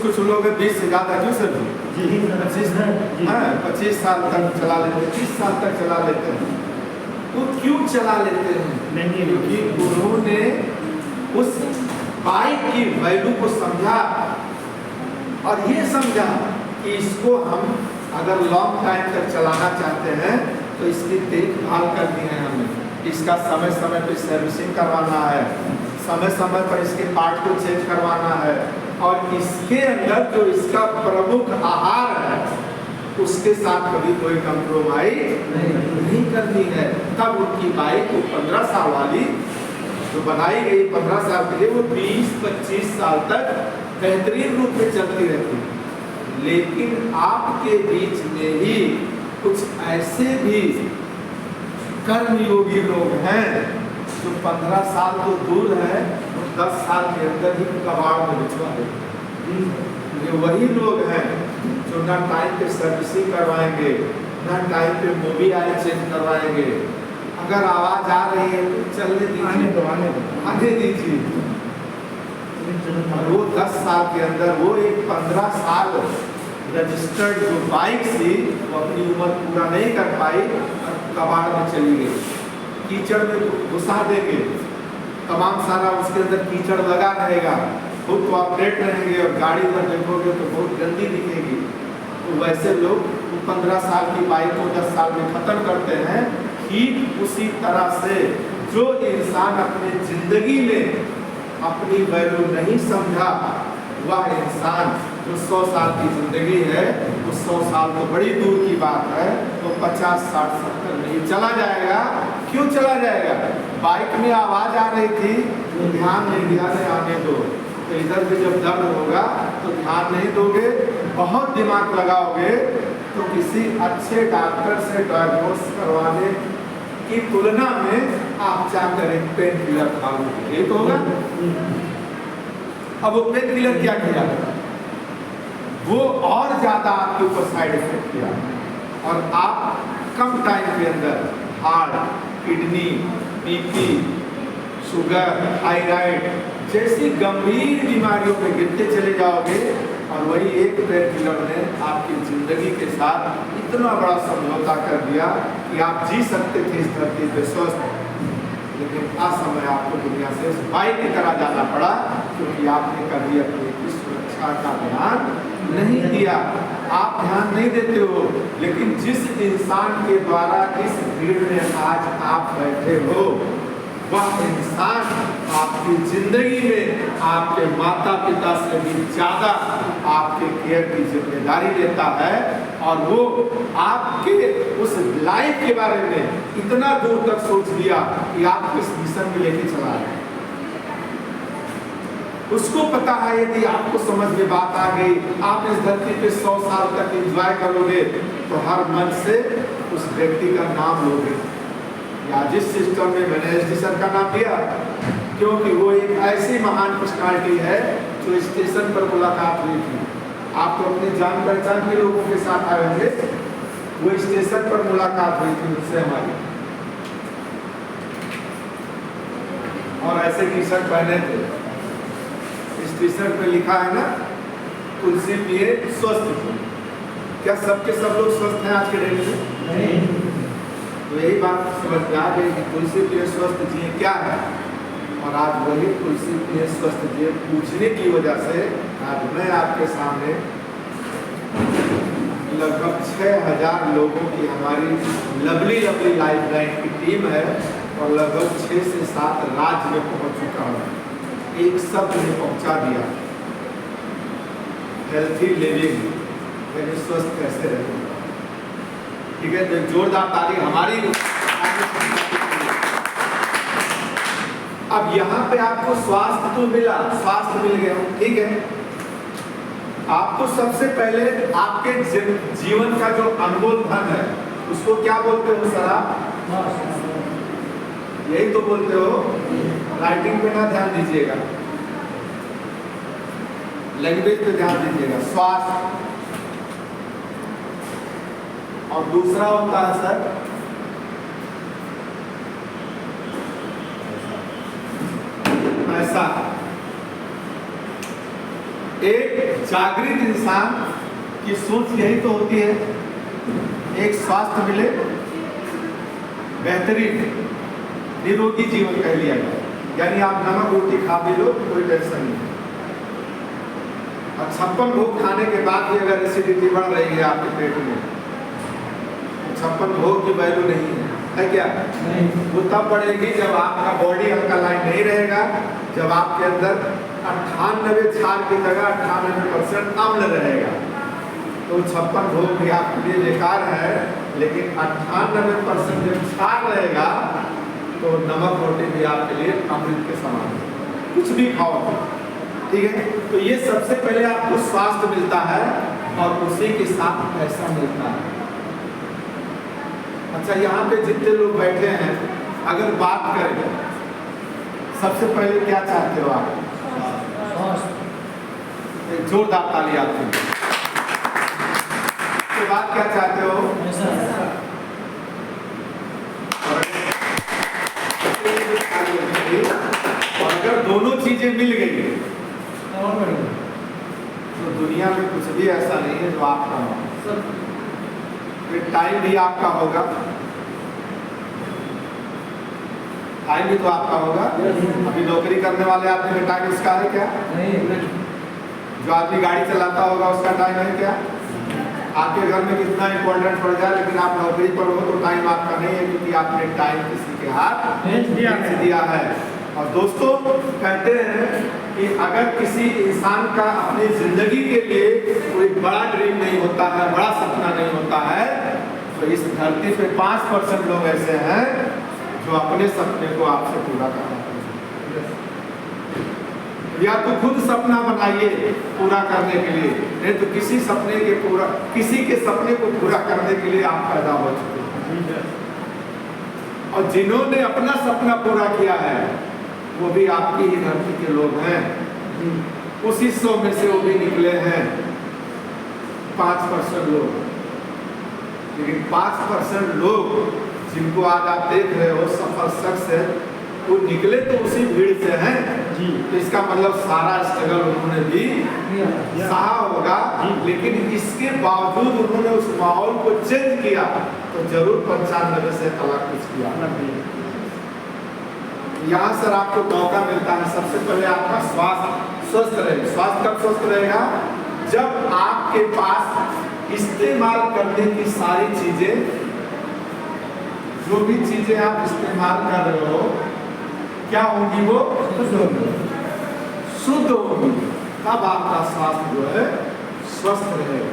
कुछ लोग 20 से ज्यादा, क्यों सर? 25 साल तक चला लेते हैं, 30 साल तक चला लेते हैं। वो क्यों चला लेते हैं? क्योंकि उन्होंने उस बाइक की वैल्यू को समझा और ये समझा कि इसको हम अगर लॉन्ग टाइम तक चलाना चाहते हैं तो इसकी देखभाल करनी है हमें, इसका समय समय पर सर्विसिंग करवाना है, समय समय पर इसके पार्ट को चेंज करवाना है, और इसके अंदर जो इसका प्रमुख आहार है उसके साथ कभी कोई कंप्रोमाइज नहीं करनी है। तब उनकी बाइक वो 15 साल वाली जो बनाई गई 15 साल के लिए, वो 20-25 साल तक बेहतरीन रूप में चलती रहती है। लेकिन आपके बीच में ही कुछ ऐसे भी कर्मयोगी लोग हैं जो 15 साल तो दूर है, 10 साल के अंदर ही कबाड़ में बिछवा देते। ये वही लोग हैं जो ना टाइम पे सर्विसिंग करवाएंगे, ना टाइम पे मूवी आए चेंज करवाएंगे। अगर आवाज आ रही है तो चलने दीजिए, आने दीजिए। और वो 10 साल के अंदर वो एक 15 साल रजिस्टर्ड जो बाइक थी वो अपनी उम्र पूरा नहीं कर पाई और कबाड़ में चली गई। कीचड़ में घुसा देंगे, तमाम सारा उसके अंदर कीचड़ लगा रहेगा, खुद तो अपडेट रहेंगे और गाड़ी में देखोगे तो बहुत गंदी दिखेगी। तो वैसे लोग 15 साल की बाइक को 10 साल में खत्म करते हैं। ठीक उसी तरह से जो इंसान अपनी जिंदगी में अपनी वैल्यू नहीं समझा, वह इंसान जो 100 साल की जिंदगी है, वो 100 साल तो बड़ी दूर की बात है, तो 50, 60, 70 नहीं चला जाएगा। क्यों चला जाएगा? बाइक में आवाज आ रही थी तो ध्यान नहीं दिया, नहीं आने दो। तो इधर भी जब दर्द होगा तो ध्यान नहीं दोगे, बहुत दिमाग लगाओगे, तो किसी अच्छे डॉक्टर से डायग्नोस करवाने की तुलना में आप जाकर एक पेन किलर खाओगे, ये तो होगा। अब वो पेन किलर क्या किया? वो और ज्यादा आपके ऊपर साइड इफेक्ट किया, और आप कम टाइम के अंदर heart, kidney, BP, sugar, thyroid जैसी गंभीर बीमारियों में गिरते चले जाओगे। और वही एक पेन किलर ने आपकी जिंदगी के साथ इतना बड़ा समझौता कर दिया कि आप जी सकते थे इस धरती पे स्वस्थ, लेकिन असमय आपको दुनिया से बाइक की तरह जाना पड़ा, क्योंकि आपने कभी अपनी सुरक्षा का ध्यान नहीं दिया। आप ध्यान नहीं देते हो, लेकिन जिस इंसान के द्वारा इस भीड़ में आज आप बैठे हो, वह इंसान आपकी जिंदगी में आपके माता पिता से भी ज़्यादा आपके केयर की जिम्मेदारी लेता है, और वो आपके उस लाइफ के बारे में इतना दूर तक सोच लिया कि आप किस मिशन में लेके चला रहे हैं। उसको पता है यदि आपको समझ में बात आ गई, आप इस धरती पे 100 साल तक एंजॉय करोगे तो हर मन से उस व्यक्ति का नाम लोगे। या जिस सिस्टम में मैंने एसडी सर का नाम दिया, क्योंकि वो एक ऐसी महान पर्सनालिटी है जो स्टेशन पर मुलाकात हुई थी। आप तो अपनी जान पहचान के लोगों के साथ आए होंगे, वो स्टेशन पर मुलाकात हुई थी उससे हमारी, और ऐसे टी शर्ट पहने थे। इस टी शर्ट पे लिखा है ना, तुलसी पिए स्वस्थ। क्या सबके सब लोग स्वस्थ हैं आज के डेट में? नहीं। तो यही बात समझ में आ गई कि तुलसी पिए स्वस्थ जिए क्या है, और आज वही तुलसी पिए स्वस्थ जिए पूछने की वजह से आज मैं आपके सामने लगभग 6000 लोगों की हमारी लवली लवली लाइफलाइन की टीम है, और लगभग 6 से 7 राज्य में पहुंच चुका हूँ। एक शब्द ने पहुंचा दिया, हेल्थी लिविंग, यानी स्वस्थ कैसे रहे। ठीक है, तो जोरदार ताली हमारी। अब यहाँ पे आपको स्वास्थ्य तो मिला, स्वास्थ्य मिल गया, ठीक है। आपको सबसे पहले आपके जीवन का जो अनमोल धन है उसको क्या बोलते हो सर आप? यही तो बोलते हो। राइटिंग पे ना ध्यान दीजिएगा, लैंग्वेज पे ध्यान दीजिएगा। स्वास्थ्य, और दूसरा होता है सर पैसा। एक जागृत इंसान की सोच यही तो होती है, एक स्वास्थ्य मिले, बेहतरीन निरोगी जीवन कह लिया जाए, यानी आप नमक रोटी खा भी लो कोई टेंशन नहीं। और 56 भोग खाने के बाद भी अगर एसिडिटी बढ़ रही है आपके पेट में, 56 भोग की वैल्यू नहीं है क्या? नहीं। वो तब बढ़ेगी जब आपका बॉडी अल्कलाइन नहीं रहेगा, जब आपके अंदर 98 क्षार की जगह 98% अम्ल रहेगा। तो 56 भोग भी आपके लिए बेकार है, लेकिन 98% जब क्षार रहेगा तो नमक रोटी भी आपके लिए अमृत के समान है, कुछ भी खाओ, ठीक है। तो ये सबसे पहले आपको स्वास्थ्य मिलता है, और उसी के साथ पैसा मिलता है। अच्छा, यहाँ पे जितने लोग बैठे हैं अगर बात करें, सबसे पहले क्या चाहते हो आप? एक जोरदार ताली आती है। उसके बाद क्या चाहते हो? और अगर दोनों चीजें मिल गई तो दुनिया में कुछ भी ऐसा नहीं है जो आपका हो। फिर टाइम भी आपका होगा, टाइम भी तो आपका होगा। अभी नौकरी करने वाले आदमी का टाइम इसका है क्या? नहीं। जो आदमी गाड़ी चलाता होगा उसका टाइम है क्या? आपके घर में कितना इंपॉर्टेंट पड़ जाए, लेकिन आप नौकरी पर हो तो टाइम आपका नहीं है, क्योंकि आपने टाइम किसी के हाथ दिया है। और दोस्तों कहते हैं कि अगर किसी इंसान का अपनी जिंदगी के लिए कोई बड़ा ड्रीम नहीं होता है, बड़ा सपना नहीं होता है, तो इस धरती पे 5% लोग ऐसे हैं जो अपने सपने को आपसे पूरा करना चाहते हैं। या तो खुद सपना बनाइए पूरा करने के लिए, नहीं तो किसी के सपने को पूरा करने के लिए आप पैदा हो चुके हैं। और जिन्होंने अपना सपना पूरा किया है वो भी आपकी ही धरती के लोग हैं, उसी 100 में से वो भी निकले हैं 5% लोग। लेकिन 5% लोग जिनको आज आप देख रहे हो सफल शख्स है, वो निकले तो उसी भीड़ से हैं जी। तो इसका मतलब सारा स्ट्रगल उन्होंने भी सहा होगा, लेकिन इसके बावजूद उन्होंने उस माहौल को चेंज किया, तो जरूर 95 से तलाक कुछ किया। यहाँ सर आपको मौका मिलता है, सबसे पहले आपका स्वास्थ्य स्वस्थ रहेगा। स्वास्थ्य कब स्वस्थ रहेगा? जब आपके पास इस्तेमाल करने की सारी चीजें, जो भी चीजें आप इस्तेमाल कर रहे हो क्या होंगी वो? शुद्ध होगी। तब आपका स्वास्थ्य जो है स्वस्थ रहेगा।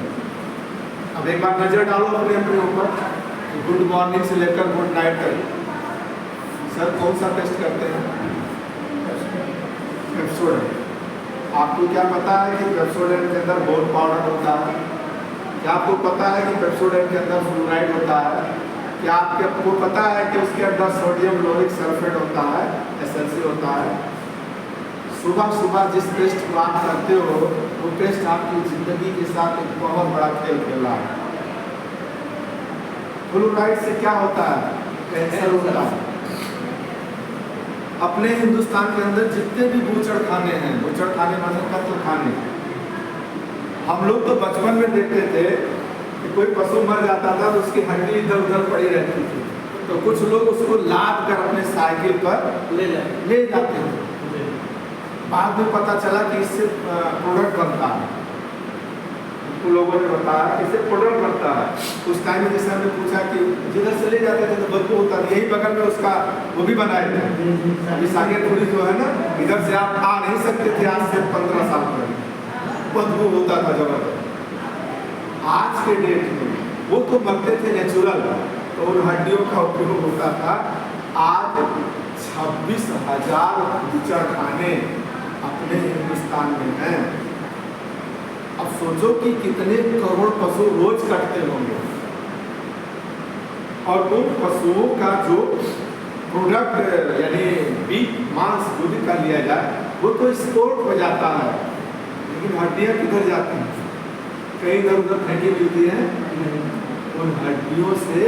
अब एक बार नजर डालो अपने अपने ऊपर, गुड मॉर्निंग से लेकर गुड नाइट तक सर कौन सा टेस्ट करते हैं? पेप्सोडेंट। आपको क्या पता है कि पेप्सोडेंट के अंदर बोन पाउडर होता है? क्या आपको पता है कि पेप्सोडेंट के अंदर फ्लोराइड होता है? क्या आपको पता है कि उसके अंदर सोडियम लोरिक सल्फेट होता है, SLC होता है? सुबह सुबह जिस टेस्ट को आप करते हो वो टेस्ट आपकी जिंदगी के साथ एक बहुत बड़ा खेल खेला है। फ्लोराइड से क्या होता है? कैंसर होता है। अपने हिंदुस्तान के अंदर जितने भी बूचड़ खाने हैं, बूचड़ खाने माने कत्ल खाने, हम लोग तो बचपन में देखते थे कि कोई पशु मर जाता था तो उसकी हड्डी इधर उधर पड़ी रहती थी, तो कुछ लोग उसको लाद कर अपने साइकिल पर ले जाते थे। बाद में पता चला कि इससे प्रोडक्ट बनता है। उन लोगों ने बताया कि इससे प्रोडक्ट बनता है। उस टाइम में जैसे हमने पूछा कि जिधर से ले जाते थे तो बदबू होता था, यही बगल में उसका वो भी बनाए थे। अभी सागर थोड़ी जो है ना, इधर से आप आ नहीं सकते थे आज से 15 साल पहले, बदबू होता था जबरदस्त। आज के डेट में वो तो बनते थे नेचुरल, तो उन हड्डियों का उपयोग होता था। आज 26,000 बूचड़ खाने अपने हिंदुस्तान में हैं। अब सोचो कि कितने करोड़ पशु रोज कटते होंगे, और उन पशुओं का जो प्रोडक्ट यानी बीफ मांस जो भी कर लिया जाए वो तो एक्सपोर्ट हो जाता है, लेकिन हड्डियां किधर जाती हैं? कहीं इधर उधर फेंकी मिलती हैं। उन हड्डियों से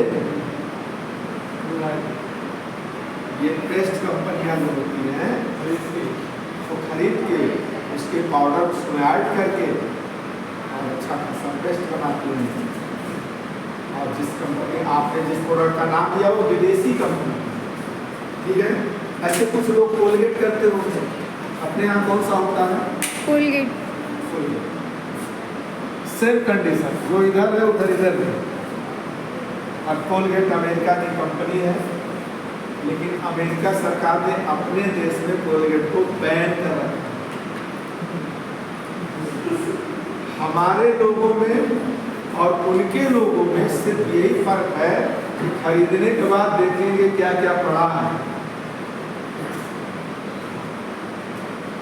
ये पेस्ट कंपनियां जो होती हैं वो खरीद के उसके पाउडर उसमें ऐड करके और अच्छा खासा पेस्ट बनाती हैं। और जिस कंपनी आपने जिस प्रोडक्ट का नाम दिया वो विदेशी कंपनी, ठीक है। ऐसे कुछ लोग कोलगेट करते होंगे, अपने यहाँ कौन सा होता है? कोलगेट। सेम कंडीशन, जो इधर है उधर इधर है। और कोलगेट अमेरिका की कंपनी है, लेकिन अमेरिका सरकार ने अपने देश में कोलगेट को बैन कर रखा। हमारे लोगों में और उनके लोगों में सिर्फ यही फर्क है कि खरीदने के बाद देखेंगे क्या क्या पड़ा है।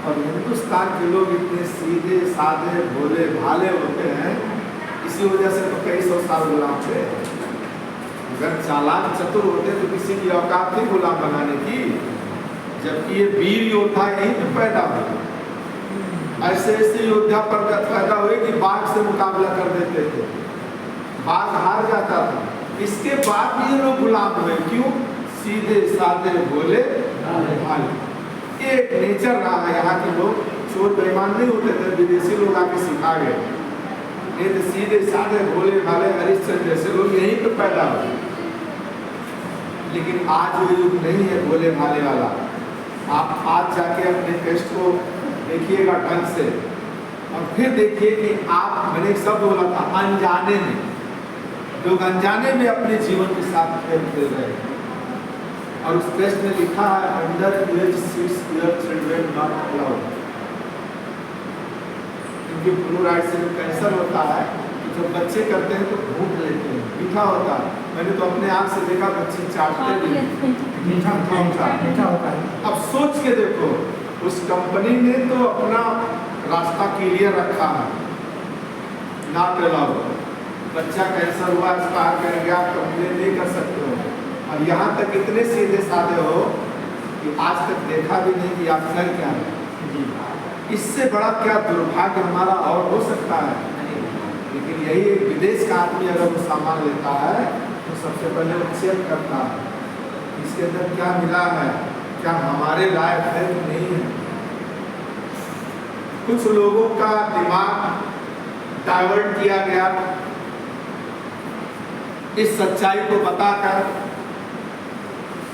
और हिंदुस्तान के लोग इतने सीधे साधे भोले भाले होते हैं, इसी वजह से तो कई सौ साल गुलाम थे। अगर चालाक चतुर होते तो किसी की औकात नहीं गुलाम बनाने की, जबकि ये वीर योद्धा यहीं पे पैदा हुए। ऐसे ऐसे योद्धा पैदा हुए कि बाघ से मुकाबला कर देते थे, बाघ हार जाता था, इसके बाद भी ये लोग गुलाम हुए। क्यों? सीधे साधे भोले भाले। एक नेचर रहा है यहाँ के लोग, चोर बेईमान नहीं होते थे, विदेशी लोग आके सिखा गए। नहीं तो सीधे साधे भोले भाले हरिश्चंद्र जैसे लोग यहीं पे पैदा हुए। लेकिन आज वो युग नहीं है भोले भाले वाला। आप आज जाके अपने टेस्ट को देखिएगा ढंग से, और फिर देखिए कि आप, मैंने एक शब्द बोला था, अनजाने में लोग अनजाने में अपने जीवन के साथ खेल खेल रहे हैं। और उस टेस्ट में लिखा है under as 6 year children not allowed. क्योंकि फ्लोराइड से जो कैंसर होता है, जब बच्चे करते हैं तो भूख लेते हैं, मीठा होता है। मैंने तो अपने आँख से देखा बच्चे चाटते भी मीठा होता है। अब सोच के देखो, उस कंपनी ने तो अपना रास्ता क्लियर रखा है, नॉट अलाउड। बच्चा कैंसर हुआ, एक्सपायर कर गया, कंप्लेन नहीं कर सकते हो। और यहाँ तक इतने सीधे साधे हो कि आज तक देखा भी नहीं कि आप कर क्या है। इससे बड़ा क्या दुर्भाग्य हमारा और हो सकता है। लेकिन यही विदेश का आदमी अगर वो सामान लेता है तो सबसे पहले वो चेक करता है इसके अंदर क्या मिला है, क्या हमारे लायक है कि नहीं है। कुछ लोगों का दिमाग डाइवर्ट किया गया इस सच्चाई को बताकर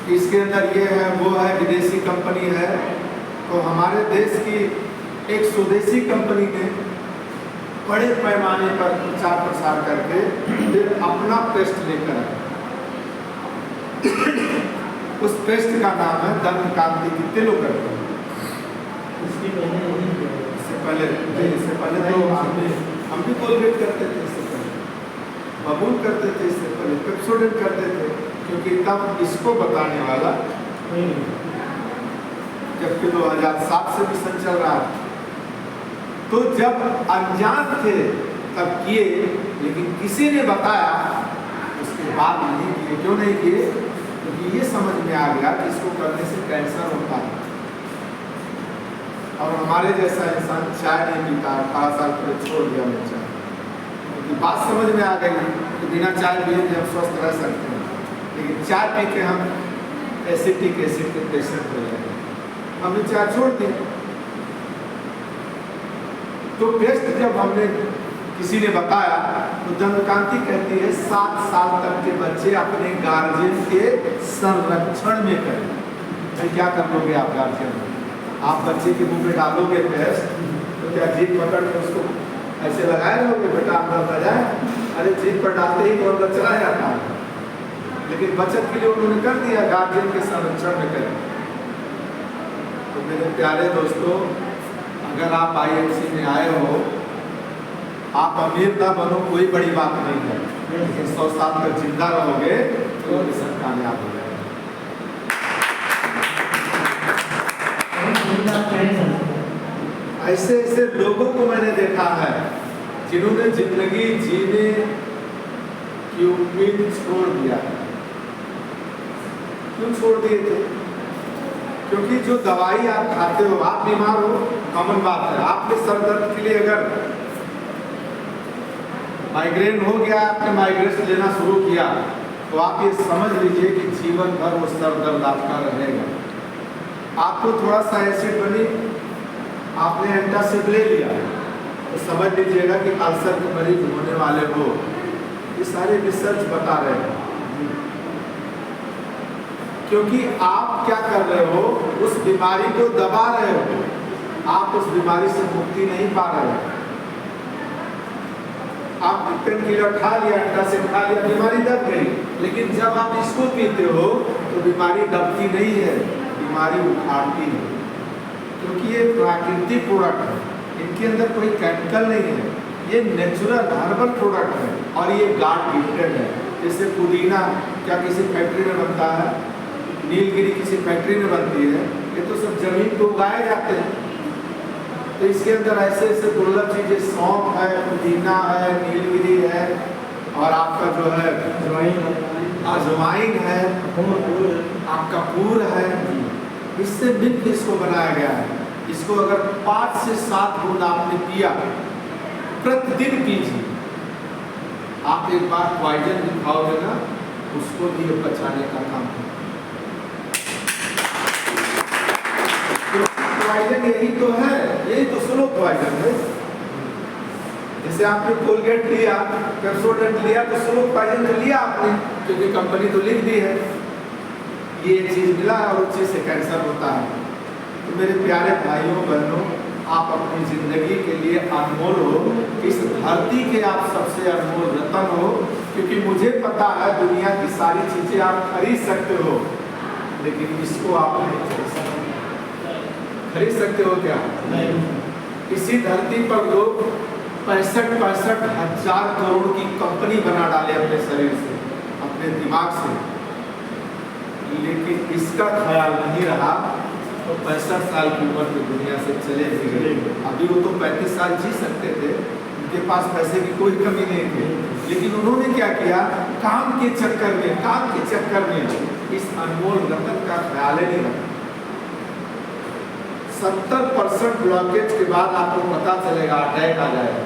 कि इसके अंदर ये है वो है, विदेशी कंपनी है। तो हमारे देश की एक स्वदेशी कंपनी ने बड़े पैमाने पर प्रचार प्रसार करके फिर अपना टेस्ट लेकर उस पेस्ट का नाम है दंतकांति की तिलोकर्ती। इसके पहले यही किया। इससे पहले तो हम भी कोलगेट करते थे, इससे पहले बबूल करते थे, इससे पहले पेप्सोडेंट करते थे, क्योंकि तब इसको बताने वाला जबकि 2007 से मिशन चल रहा है। तो जब अनजान थे तब किए, लेकिन किसी ने बताया उसके बाद नहीं किए। क्यों नहीं किए? क्योंकि ये समझ में आ गया कि इसको करने से कैंसर होता है। और हमारे जैसा इंसान चाय नहीं पीता, 18 साल पहले छोड़ दिया मैं चाय, क्योंकि बात समझ में आ गई कि बिना चाय पिए हम स्वस्थ रह सकते हैं, लेकिन चाय पी के हम एसिड के पेशेंट हो जाएंगे। हमने चाय छोड़ दी। तो पेस्ट जब हमने किसी ने बताया तो दंतकांति कहती है 7 साल तक के बच्चे अपने गार्जियन के संरक्षण में करें। फिर क्या कर लोगे आप गार्जियन? आप बच्चे के मुंह में डालोगे पेस्ट तो क्या जीभ पकड़ के उसको ऐसे लगाए रहोगे, बेटा अंदर न जाए? अरे जीभ पर डालते ही तो अंदर चला जाता है। लेकिन बचत के लिए उन्होंने कर दिया, गार्जियन के संरक्षण में करें। तो मेरे प्यारे दोस्तों, अगर आप IMC में आए हो, आप अमीर ना बनो कोई बड़ी बात नहीं है, लेकिन 100 साल तक जिंदा रहोगे तो मिशन कामयाब हो जाएगा। ऐसे ऐसे लोगों को मैंने देखा है जिन्होंने जिंदगी जीने की उम्मीद छोड़ दिया। क्यों छोड़ दिए थे? क्योंकि जो दवाई आप खाते हो, आप बीमार हो, कॉमन बात है। आपके सर दर्द के लिए अगर माइग्रेन हो गया, आपने माइग्रेन लेना शुरू किया, तो आप ये समझ लीजिए कि जीवन भर वो सर दर्द आपका रहेगा। आपको थोड़ा सा एसिड बनी, आपने एंटासिड ले लिया, तो समझ लीजिएगा कि अल्सर के मरीज होने वाले हो। ये सारे रिसर्च बता रहे हैं। क्योंकि आप क्या कर रहे हो? उस बीमारी को दबा रहे हो, आप उस बीमारी से मुक्ति नहीं पा रहे हो। आप पेन किलर खा लिया, एंटासिड खा लिया, बीमारी दब गई। लेकिन जब आप इसको पीते हो तो बीमारी दबती नहीं है, बीमारी उखाड़ती है। क्योंकि ये प्राकृतिक प्रोडक्ट है, इनके अंदर कोई केमिकल नहीं है, ये नेचुरल हर्बल प्रोडक्ट है और ये गॉड गिफ्टेड है। जैसे पुदीना क्या किसी फैक्ट्री में बनता है? नीलगिरी किसी फैक्ट्री में बनती है? ये तो सब जमीन पे उगाए जाते हैं। तो इसके अंदर ऐसे ऐसे दुर्लभ चीजें, सौंफ है, पुदीना है, नीलगिरी है, और आपका जो है अजवाइन है, आपका कपूर है, इससे मिलकर इसको बनाया गया है। इसको अगर 5 से 7 बूंद आपने पिया, प्रतिदिन पीजिए, आप एक बार पॉइजन भी खाओगे ना, उसको भी ये बचाने का काम है। पॉइजन यही तो है, यही तो स्लो पॉइजन है। जैसे आपने कोलगेट लिया, पेप्सोडेंट लिया, तो स्लो पॉइजन तो लिया आपने, क्योंकि कंपनी तो लिख दी है ये चीज मिला और उस चीज से कैंसर होता है। तो मेरे प्यारे भाइयों बहनों, आप अपनी जिंदगी के लिए अनमोल हो, इस धरती के आप सबसे अनमोल रतन हो। क्योंकि मुझे पता है दुनिया की सारी चीजें आप खरीद सकते हो, लेकिन इसको आप नहीं खरीद सकते। खरीद सकते हो क्या? नहीं। इसी धरती पर लोग 65 हजार करोड़ की कंपनी बना डाले अपने शरीर से, अपने दिमाग से, लेकिन इसका ख्याल नहीं रहा तो 65 साल की उम्र में दुनिया से चले भी गए। अभी वो तो 35 साल जी सकते थे, उनके पास पैसे की कोई कमी नहीं थी, लेकिन उन्होंने क्या किया? काम के चक्कर में इस अनमोल रतन का ख्याल ही नहीं रखा। 70% ब्लॉकेज के बाद आपको पता चलेगा, अटैक आ जाएगा।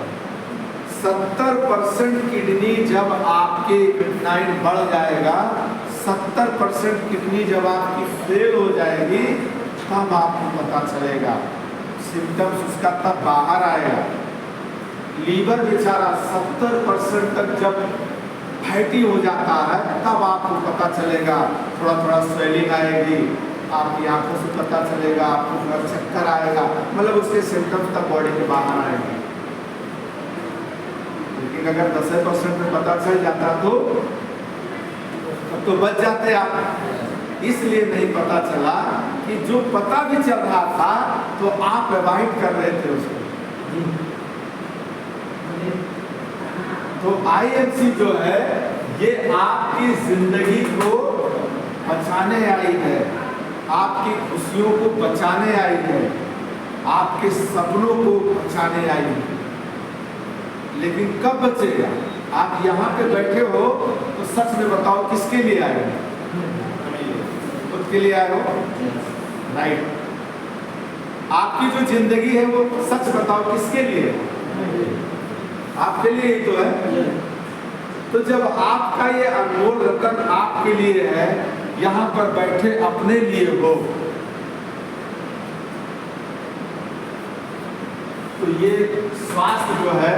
70% किडनी जब आपके क्रिएटिनिन बढ़ जाएगा, 70% किडनी जब आपकी फेल हो जाएगी, तब आपको पता चलेगा, सिम्टम्स उसका तब बाहर आएगा। लीवर बेचारा 70% तक जब फैटी हो जाता है, तब आपको पता चलेगा, थोड़ा थोड़ा स्वेलिंग आएगी, आपकी आंखों से पता चलेगा, आपको थोड़ा चक्कर आएगा, मतलब उसके सिम्टम्स तब बॉडी के बाहर आएंगे। लेकिन अगर 10% में पता चल जाता तो बच जाते आप। इसलिए नहीं पता चला कि जो पता भी चल रहा था तो आप अवॉइड कर रहे थे उसको। तो IMC जो है ये आपकी जिंदगी को बचाने आई है, आपकी खुशियों को बचाने आई है, आपके सपनों को बचाने आई है। लेकिन कब बचेगा? आप यहाँ पे बैठे हो तो सच में बताओ किसके लिए आए हो? खुद के लिए आए हो? राइट। आपकी जो जिंदगी है वो सच बताओ किसके लिए? आपके लिए ही तो है। तो जब आपका ये अनमोल रतन आपके लिए है, यहाँ पर बैठे अपने लिए हो, तो ये स्वास्थ्य जो है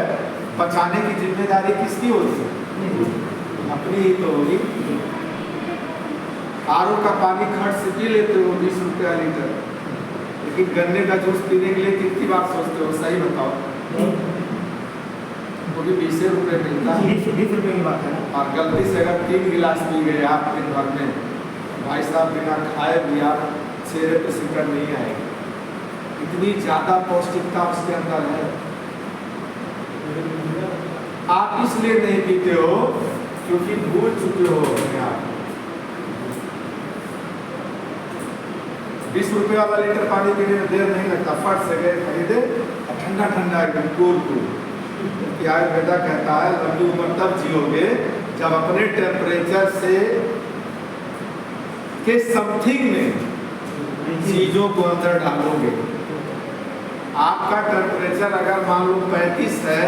बचाने की जिम्मेदारी किसकी होती है? अपनी ही तो होगी। RO का पानी खर्च से पी लेते हो 20 रुपया लीटर, लेकिन गन्ने का जूस पीने के लिए कितनी बार सोचते हो? सही बताओ। वो भी 20 रुपये मिलता है। 20 रुपये की बात है ना। और गलती से अगर 3 गिलास पी गए आप दिन भर में, भाई साहब बिना खाए भी आप चेहरे पे सिकड़ नहीं आएगी। इतनी ज़्यादा पौष्टिकता उसके अंदर है। आप इसलिए नहीं पीते हो क्योंकि भूल चुके हो अपने आप। 20 रुपये वाला लीटर पानी पीने में देर नहीं लगता, फट से गए खरीदे और ठंडा ठंडा एकदम कूल कूल। क्योंकि आयुर्वेदा कहता है लंबी उम्र तब जियोगे जब अपने टेम्परेचर से के समथिंग में चीजों को अंदर डालोगे। आपका टेम्परेचर अगर मान लो 35 है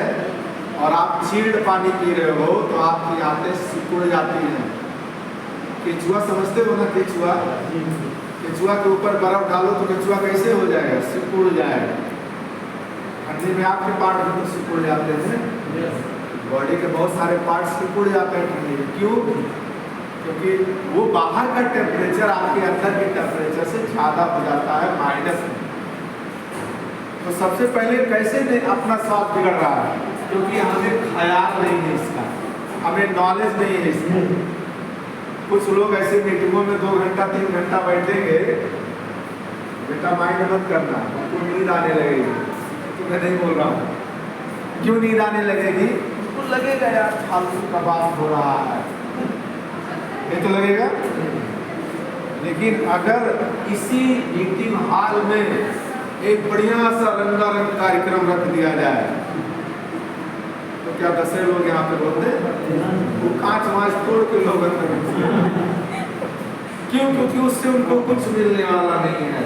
और आप चिल्ड पानी पी रहे हो तो आपकी आंतें सिकुड़ जाती हैं। केचुआ समझते हो ना? केचुआ, केचुआ के ऊपर बर्फ डालो तो केचुआ कैसे हो जाएगा? सिकुड़ जाएगा। ठंडी में आपके पार्ट भी तो सिकुड़ जाते हैं। बॉडी के बहुत सारे पार्ट सिकुड़ जाते हैं ठंडी में। क्यों? क्योंकि वो बाहर का टेम्परेचर आपके अंदर के टेम्परेचर से ज़्यादा हो जाता है, माइनस में। तो सबसे पहले कैसे नहीं अपना स्वास्थ्य बिगड़ रहा है? क्योंकि हमें ख्याल नहीं है इसका, हमें नॉलेज नहीं है इसका। कुछ लोग ऐसे मीटिंगों में 2 घंटा 3 घंटा बैठेंगे, बेटा माइंड मत करना, आपको नींद आने लगेगी। तो मैं नहीं बोल रहा हूँ। क्यों नींद आने लगेगी? तो लगेगा यार फालतू का बात हो रहा है, ये तो लगेगा। लेकिन अगर इसी मीटिंग हॉल में एक बढ़िया सा रंगारंग कार्यक्रम रख दिया जाए तो क्या 10 लोग यहाँ पे बोलते? वो कांच वाँच तोड़ के लोग अंदर। क्यों? क्योंकि उससे उनको कुछ मिलने वाला नहीं है,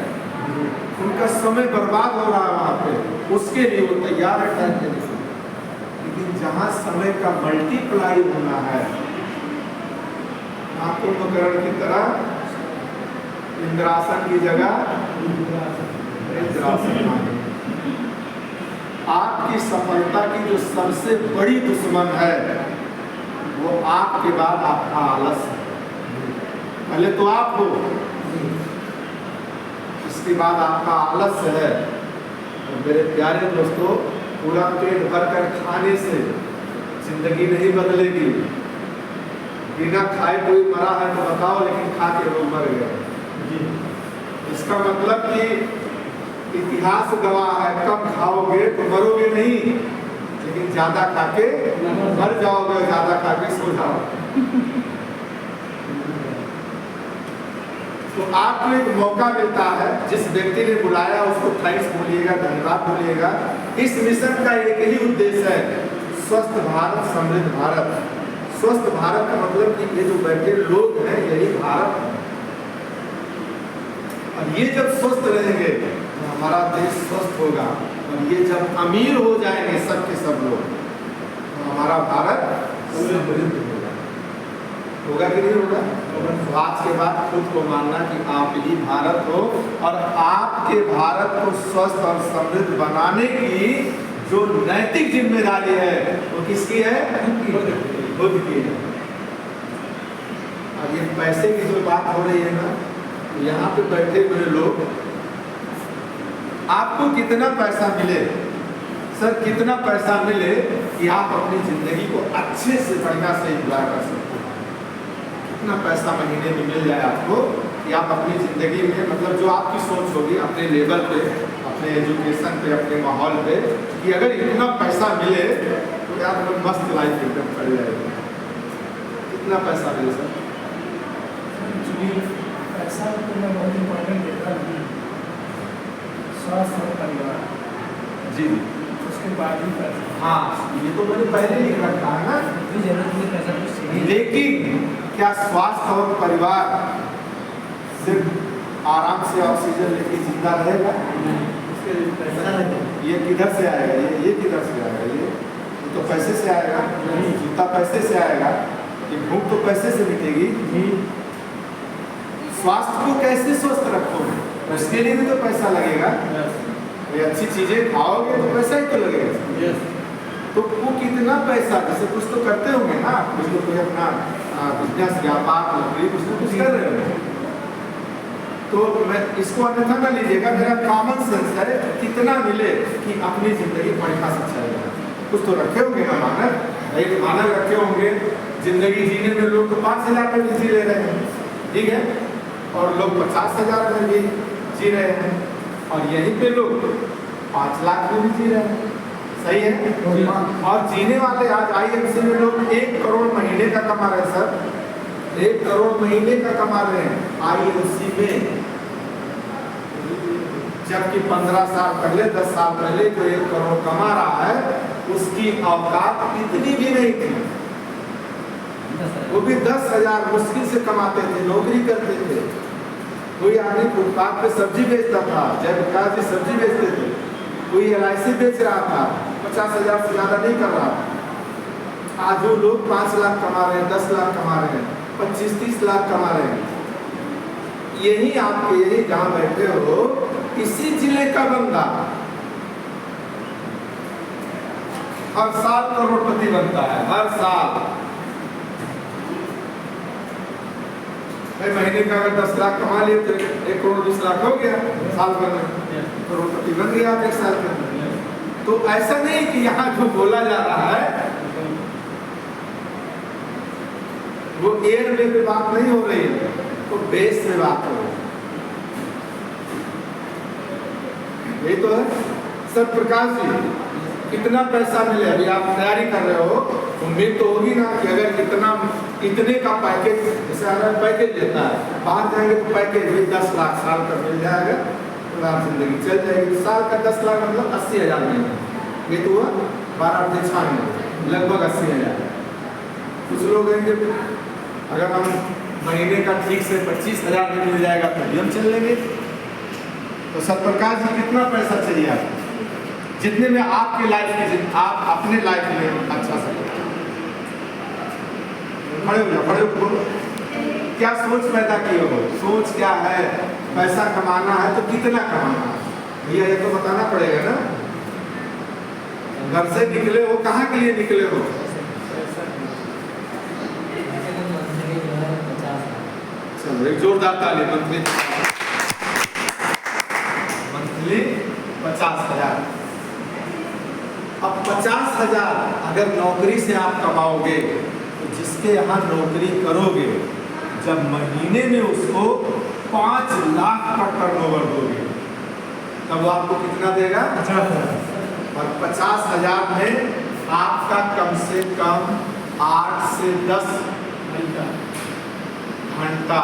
उनका समय बर्बाद हो रहा है वहाँ पे। उसके लिए वो तैयार है टाइम देने से। लेकिन जहाँ समय का मल्टीप्लाई होना है, कुंभकर्ण की तरह इंद्रासन की जगह आपकी सफलता की जो सबसे बड़ी दुश्मन है वो आपके बाद आपका आलस है। पहले तो आप हो, इसके बाद आपका आलस है। और मेरे प्यारे दोस्तों, पूरा पेट भर कर खाने से जिंदगी नहीं बदलेगी। बिना खाए कोई मरा है तो बताओ, लेकिन खा के लोग मर गए। इसका मतलब कि इतिहास गवाह है, कम खाओगे तो मरोगे नहीं, लेकिन ज्यादा खा के मर जाओगे, ज्यादा खा के सो जाओगे। तो आपको एक मौका मिलता है, जिस व्यक्ति ने बुलाया उसको थैंक्स बोलिएगा, धन्यवाद बोलिएगा। इस मिशन का एक ही उद्देश्य है, स्वस्थ भारत समृद्ध भारत। स्वस्थ भारत का मतलब कि ये जो बैठे लोग हैं यही भारत है। और ये जब स्वस्थ रहेंगे तो हमारा देश स्वस्थ होगा। और ये जब अमीर हो जाएंगे सब के सब लोग तो हमारा भारत समृद्ध होगा। होगा कि नहीं होगा? तो आज के बाद खुद को मानना कि आप ही भारत हो, और आपके भारत को स्वस्थ और समृद्ध बनाने की जो नैतिक जिम्मेदारी है वो किसकी है? खुद की है। अब ये पैसे की जो बात हो रही है ना, यहाँ पे बैठे हुए लोग, आपको कितना पैसा मिले सर, कितना पैसा मिले कि आप अपनी जिंदगी को अच्छे से बढ़िया से एंजॉय कर सकते हो? कितना पैसा महीने में मिल जाए आपको कि आप अपनी ज़िंदगी में मतलब जो आपकी सोच होगी अपने लेवल पे, अपने एजुकेशन पे, अपने माहौल पे, कि अगर इतना पैसा मिले तो यार मतलब मस्त लाइफ एकदम चल जाएगी। कितना पैसा मिले सर? एक्चुअली पैसा तो मैं बहुत इम्पोर्टेंट देता हूँ, स्वास्थ्य और परिवार, जी उसके बाद ही पैसा। हाँ, ये तो मैंने पहले ही रखा है ना। कोई जरूरत नहीं पैसा कुछ चाहिए, लेकिन क्या स्वास्थ्य और परिवार सिर्फ आराम से ऑक्सीजन लेके जिंदा रहेगा? उसके लिए पैसा लगेगा। ये किधर से आएगा? ये किधर से आएगा? ये तो पैसे से आएगा, जूता पैसे से आएगा, ये भूख तो पैसे से मिटेगी। स्वास्थ्य को कैसे स्वस्थ रखोगे? उसके लिए भी तो पैसा लगेगा। ये अच्छी चीजें खाओगे तो पैसा ही तो लगेगा। तो वो कितना पैसा, जैसे कुछ तो करते होंगे ना, कुछ तो कोई अपना बिजनेस, व्यापार, नौकरी कुछ ना कुछ कर रहे होंगे, तो मैं इसको अन्यथा ना लीजिएगा, मेरा कॉमन सेंस है कितना मिले कि अपनी जिंदगी बढ़िया से चल जाए। कुछ तो रखे होंगे ना मानक, एक मानक रखे होंगे। जिंदगी जीने में लोग तो 5,000 में भी जी ले रहे हैं, ठीक है, और लोग 50,000 में भी जी रहे हैं, और यहीं पे लोग 5 लाख में भी जी रहे हैं। सही है। और जीने वाले आज IMC में लोग 1 करोड़ महीने का कमा रहे हैं सर, 1 करोड़ महीने का कमा रहे हैं IMC में, जबकि 15 साल पहले, 10 साल पहले जो 1 करोड़ कमा रहा है उसकी औकात इतनी भी नहीं थी। वो भी 10,000 मुश्किल से कमाते थे, नौकरी करते थे। कोई आदमी फुटपाथ पे सब्जी बेचता था, जयप्रकाश जी सब्जी बेचते थे, कोई LIC बेच रहा था, 50,000 से ज़्यादा नहीं कर रहा था। आज वो लोग 5 लाख कमा रहे हैं, 10 लाख कमा रहे हैं, 25-30 लाख कमा रहे हैं। यही आपके, यही जहाँ बैठे हो, इसी जिले का बंदा हर साल करोड़पति बनता है, हर साल। भाई महीने का अगर 10 लाख कमा लिए तो 1 करोड़ 20 लाख हो गया, साल भर में करोड़पति बन गया आप 1 साल के अंदर। तो ऐसा नहीं कि यहाँ जो बोला जा रहा है वो एयर वे पे बात नहीं हो रही है, तो बेस पे बात हो रही है। यही तो है। सर प्रकाश जी, कितना पैसा मिले? अभी आप तैयारी कर रहे हो, उम्मीद तो होगी ना कि अगर इतने का पैकेज, जैसे अगर पैकेज लेता है, बाहर जाएंगे तो पैकेज भी 10 लाख साल का मिल जाएगा, तो आप जिंदगी चल जाएगी। साल का 10 लाख मतलब 80,000 महीना, ये तो हुआ 12 लगभग 80,000। कुछ लोग हैं कि अगर हम महीने का ठीक से 25,000 में मिल जाएगा तो भी हम चल लेंगे। तो सतप्रकाश जी, कितना पैसा चाहिए आपको जितने में आपकी लाइफ में, आप अपने लाइफ में अच्छा से खड़े हो जाओ, खड़े हो। क्या सोच पैदा की हो? सोच क्या है? पैसा कमाना है तो कितना कमाना है भैया, ये तो बताना पड़ेगा ना। घर से निकले हो, कहाँ के लिए निकले हो? चलो एक जोरदार ताली। मंथली 50,000। अब 50,000 अगर नौकरी से आप कमाओगे तो जिसके यहाँ नौकरी करोगे, जब महीने में उसको 5 लाख का टर्नओवर दोगे, तब वो आपको कितना देगा? 50,000। और 50,000 में आपका कम से कम 8 से 10 घंटा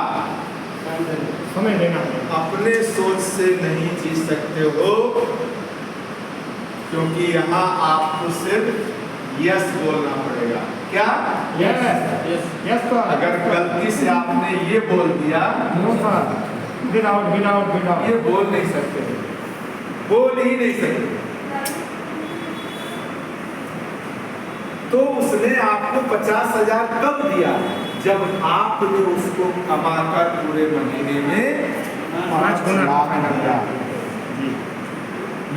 समय देना। अपने सोच से नहीं जी सकते हो, क्योंकि यहाँ आपको सिर्फ यस बोलना पड़ेगा। क्या? यस। तो अगर गलती से आपने ये बोल दिया, विदाउट ये बोल नहीं सकते, बोल ही नहीं सकते। तो उसने आपको 50,000 कब दिया? जब आपने उसको कमाकर पूरे महीने में 5 लाख दिया।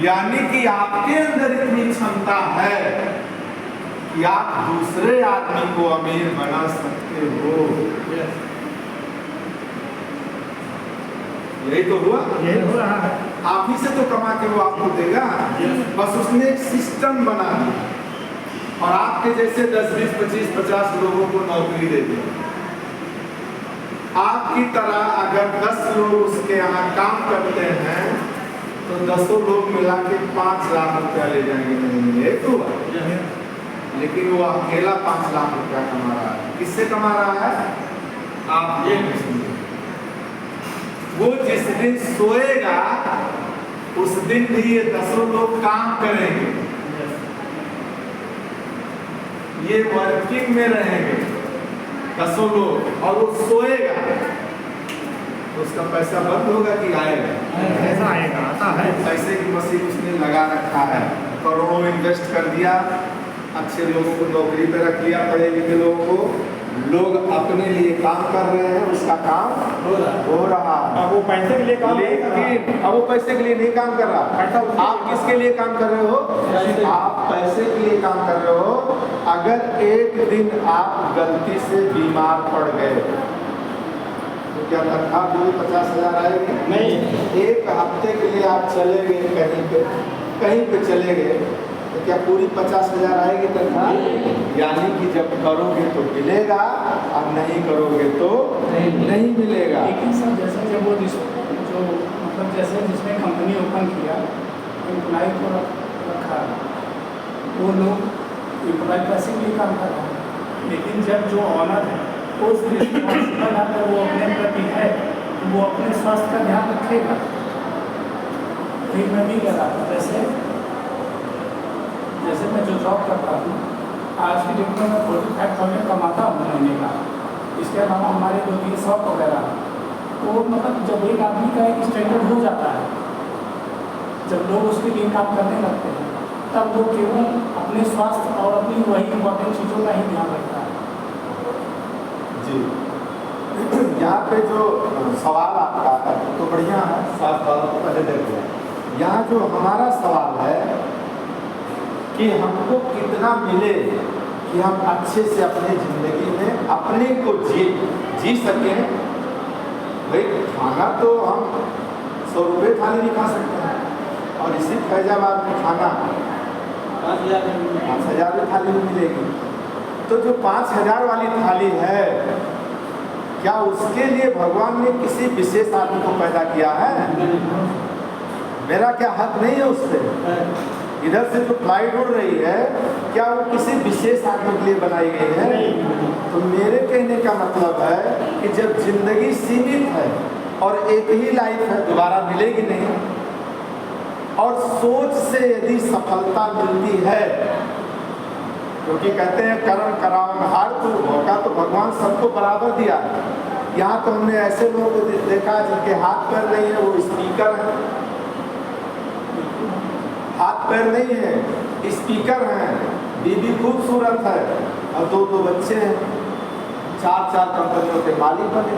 यानी कि आपके अंदर इतनी क्षमता है कि आप दूसरे आदमी को अमीर बना सकते हो। यही तो हुआ, यही हो रहा है। आप ही से तो कमा के वो आपको देगा। बस उसने एक सिस्टम बना दिया और आपके जैसे 10, 20, 25, 50 लोगों को नौकरी दे दी। आपकी तरह अगर 10 लोग उसके यहाँ काम करते हैं तो 10 लोग मिला के 5 लाख रुपया ले जाएंगे महीने, एक तो लेकिन वो अकेला 5 लाख रुपया कमा रहा है। किससे कमा रहा है? आप ये वो जिस दिन सोएगा उस दिन भी ये 10 लोग काम करेंगे, ये वर्किंग में रहेंगे 10 लोग, और वो सोएगा तो उसका पैसा बंद होगा कि आएगा? ऐसा आएगा, आता है। पैसे की मशीन उसने लगा रखा है, करोड़ों इन्वेस्ट कर दिया, अच्छे लोगों को नौकरी पे रख लिया, पढ़े लिखे लोगों को, लोग अपने लिए काम कर रहे हैं, उसका काम हो रहा है। अब वो पैसे के लिए काम लेकिन अब वो पैसे के लिए नहीं काम कर रहा। आप किसके लिए काम कर रहे हो? आप पैसे के लिए काम कर रहे हो। अगर एक दिन आप गलती से बीमार पड़ गए तो क्या तनख्वाह पूरी 50,000 आएगी? नहीं। एक हफ्ते के लिए आप चले गए कहीं पे चले गए तो क्या पूरी 50,000 आएगी तनख्वाह? यानी कि जब करोगे तो मिलेगा और नहीं करोगे तो नहीं मिलेगा। लेकिन सर जैसे जब वो जो मतलब जैसे जिसने कंपनी ओपन किया, एम्प्लॉय को रखा, वो लोग एम्प्लॉय पैसे के लिए काम कर रहे हैं, लेकिन जब जो ऑनर है उस रिस्पॉन्सिबल अगर वो अपने प्रति है तो वो अपने स्वास्थ्य का ध्यान रखेगा। वही मैं भी कह रहा था, जैसे मैं जो जॉब करता हूँ आज की डेट में मैं 45,000 कमाता हूँ महीने का। इसके अलावा हमारे 2-3 शॉप वगैरह, तो मतलब जब एक आदमी का एक स्टैंडर्ड हो जाता है, जब लोग उसके लिए काम करने लगते हैं, तब वो केवल अपने स्वास्थ्य और अपनी वही इम्पोर्टेंट चीज़ों का ही ध्यान रखता है। जी, यहाँ पे जो सवाल आपका है तो बढ़िया है, स्वास्थ्य वालों को पहले देख लिया। यहाँ जो हमारा सवाल है कि हमको कितना मिले कि हम अच्छे से अपने ज़िंदगी में अपने को जी सकें। भाई खाना तो हम 100 रुपये थाली नहीं खा सकते हैं, और इसी फैजाबाद में खाना 5,000 में थाली में मिलेगी। तो जो 5,000 वाली थाली है, क्या उसके लिए भगवान ने किसी विशेष आदमी को पैदा किया है? मेरा क्या हक नहीं है उस पर? इधर से जो फ्लाइट उड़ रही है, क्या वो किसी विशेष आदमी के लिए बनाई गई है? तो मेरे कहने का मतलब है कि जब जिंदगी सीमित है और एक ही लाइफ है, दोबारा मिलेगी नहीं, और सोच से यदि सफलता मिलती है, क्योंकि कहते हैं कर्म करावन हार तू, मौका तो भगवान सबको बराबर दिया है। यहाँ तो हमने ऐसे लोगों को देखा जिनके हाथ पैर नहीं है, वो स्पीकर हैं, हाथ पैर नहीं है, स्पीकर हैं, बीबी खूबसूरत है और 2 बच्चे हैं, 4 कंपनियों के मालिक बने।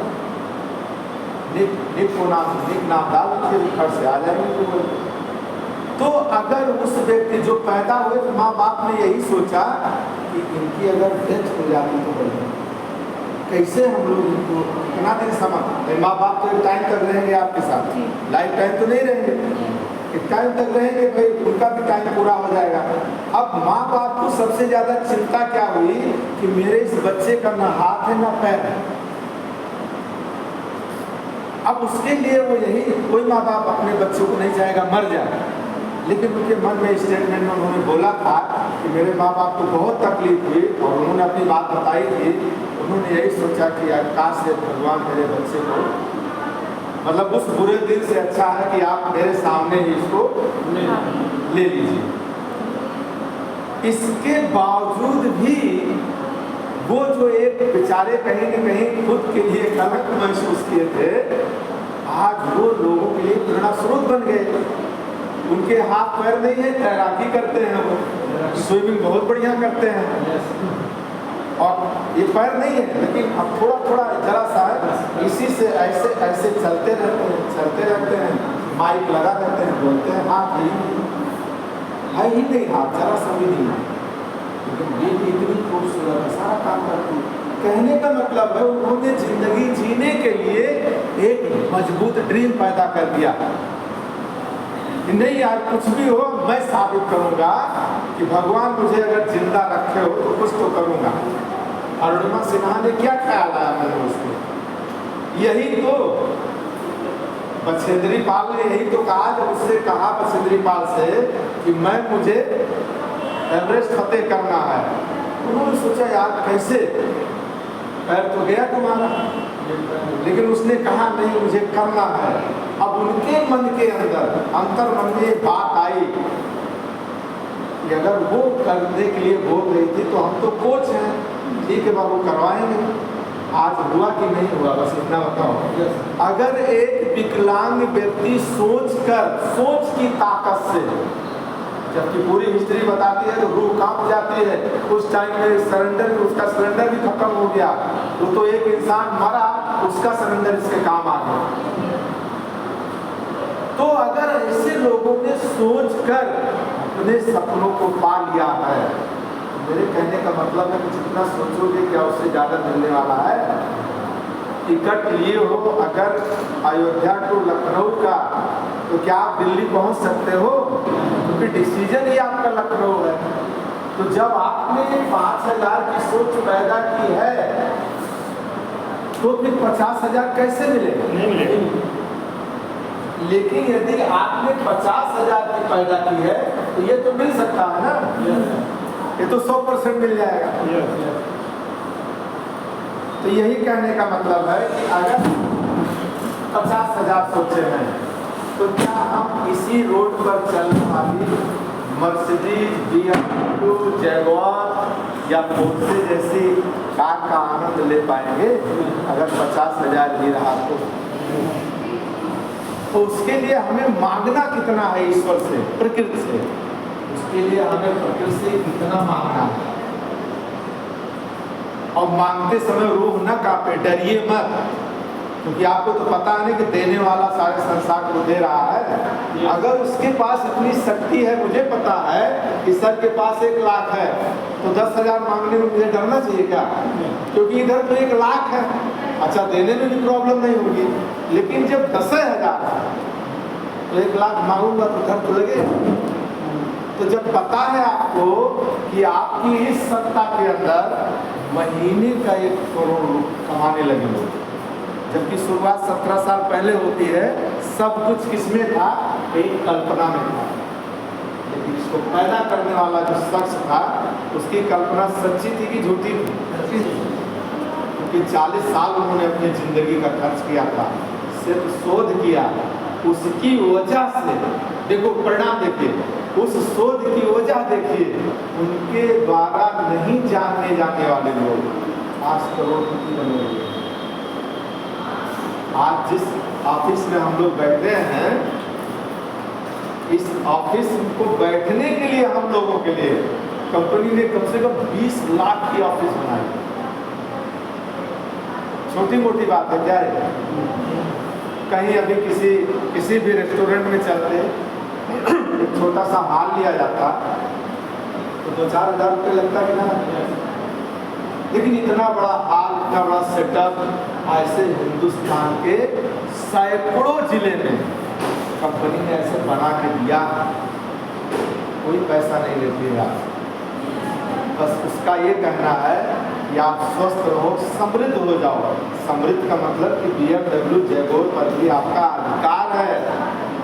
निक नाम डाल के घर से आ जाएंगे। तो अगर उस व्यक्ति जो पैदा हुए तो माँ बाप ने यही सोचा कि इनकी अगर डेथ हो जाती तो बढ़िया, कैसे हम लोग इनको कितना दिन समझ, माँ बाप तो एक टाइम तक रहेंगे आपके साथ, लाइफ टाइम तो नहीं रहेंगे, एक टाइम तक रहेंगे, भाई उनका भी टाइम पूरा हो जाएगा। अब माँ बाप को सबसे ज़्यादा चिंता क्या हुई कि मेरे इस बच्चे का ना हाथ है ना पैर है। अब उसके लिए वो यही, कोई माँ बाप अपने बच्चों को नहीं चाहेगा मर जाए, लेकिन उनके मन में स्टेटमेंट में उन्होंने बोला था कि मेरे माँ बाप को बहुत तकलीफ हुई और उन्होंने अपनी बात बताई थी। उन्होंने यही सोचा कि काश से भगवान मेरे बच्चे को, मतलब उस बुरे दिन से अच्छा है कि आप मेरे सामने ही इसको ले लीजिए। इसके बावजूद भी वो जो एक बेचारे कहीं न कहीं खुद के लिए कलंक महसूस किए थे, आज वो लोगों के लिए प्रेरणा स्रोत बन गए। उनके हाथ पैर नहीं है, तैराकी करते हैं, वो स्विमिंग बहुत बढ़िया करते हैं, और ये पैर नहीं है लेकिन अब थोड़ा थोड़ा जरा सा है, इसी से ऐसे ऐसे चलते रहते हैं, माइक लगा रहते हैं, बोलते हैं हाथ है ही नहीं, हाथ जरा सा भी नहीं है, लेकिन ये भी इतनी खूबसूरत है, सारा काम करती है। कहने का मतलब है उन्होंने जिंदगी जीने के लिए एक मजबूत ड्रीम पैदा कर दिया कि नहीं यार कुछ भी हो मैं साबित करूंगा कि भगवान मुझे अगर जिंदा रखे हो तो कुछ तो करूंगा। अरुणिमा सिन्हा ने क्या ख्याल आया मैंने उसको, यही तो बछेंद्री पाल ने यही तो कहा, जब उससे कहा बछेंद्री पाल से कि मुझे एवरेस्ट फतेह करना है, उन्होंने सोचा यार कैसे, पैर तो गया तुम्हारा, लेकिन उसने कहा नहीं मुझे करना है। अब उनके मन के अंदर अंतर मन में बात आई कि अगर वो करने के लिए बोल रही थी तो हम तो कोच हैं, ठीक है बाबू करवाएंगे। आज हुआ कि नहीं हुआ, बस इतना बताओ। अगर एक विकलांग व्यक्ति सोच की ताकत से, जबकि पूरी हिस्ट्री बताती है तो रूह कांप जाती है, उस टाइम में उसका सरेंडर भी खत्म हो गया, तो एक इंसान मरा, उसका सरेंडर इसके काम आ गया। तो अगर ऐसे लोगों ने सोचकर अपने सपनों को पा लिया है, मेरे कहने का मतलब है कि जितना सोचोगे क्या उससे ज़्यादा मिलने वाला है। टिकट लिए हो अगर अयोध्या टू लखनऊ का, तो क्या आप दिल्ली पहुंच सकते हो? क्योंकि डिसीजन ही आपका लखनऊ है। तो जब आपने 5000 की सोच पैदा की है, तो फिर 50,000 कैसे मिले? नहीं मिलेगी। लेकिन यदि आपने 50,000 की पैदा की है, तो ये तो मिल सकता है ना, ये तो 100% मिल जाएगा। तो यही कहने का मतलब है कि अगर 50,000 सोचे हैं, तो क्या हम इसी रोड पर चलने वाली मर्सिडीज, BMW, जैगुआर या पोर्शे जैसी कार का आनंद ले पाएंगे? अगर 50,000 ही रहा तो उसके लिए हमें मांगना कितना है ईश्वर से, प्रकृति से? उसके लिए हमें प्रकृति से कितना मांगना है। और मांगते समय रूह न कांपे, डरिए मत, क्योंकि आपको तो पता है ना कि देने वाला सारे संसार को दे रहा है। अगर उसके पास इतनी शक्ति है, मुझे पता है कि सर के पास 1 लाख है, तो 10,000 मांगने में मुझे डरना चाहिए क्या? क्योंकि इधर तो 1 लाख है, अच्छा देने में भी प्रॉब्लम नहीं होगी। लेकिन जब 10,000 तो 1 लाख मांगूंगा तो डर तो लगे। तो जब पता है आपको कि आपकी इस सत्ता के अंदर महीने का 1 करोड़ कमाने लगेंगे, जबकि शुरुआत 17 साल पहले होती है, सब कुछ किसमें था? एक कल्पना में था। लेकिन इसको पैदा करने वाला जो शख्स था, उसकी कल्पना सच्ची थी कि झूठी थी? क्योंकि 40 साल उन्होंने अपनी जिंदगी का खर्च किया था, सिर्फ शोध किया। उसकी वजह से देखो परिणाम, देखिए उस शोध की वजह देखिए, उनके द्वारा नहीं जाने जाने वाले लोग 5 करोड़पति बने हुए। आज जिस ऑफिस में हम लोग बैठे हैं, इस ऑफिस को बैठने के लिए हम लोगों के लिए कंपनी ने कम से कम 20 लाख की ऑफिस बनाई। छोटी मोटी बात है क्या है? कहीं अभी किसी भी रेस्टोरेंट में चलते एक छोटा सा हॉल लिया जाता तो 2-4 हज़ार रुपये लगता कि ना। लेकिन इतना बड़ा हॉल, इतना बड़ा सेटअप ऐसे हिंदुस्तान के सैकड़ों जिले में कंपनी ने ऐसे बना के दिया, कोई पैसा नहीं लेती है। बस उसका ये कहना है कि आप स्वस्थ रहो, समृद्ध हो जाओ। समृद्ध का मतलब कि BMW, जैगुआर पर भी आपका अधिकार है।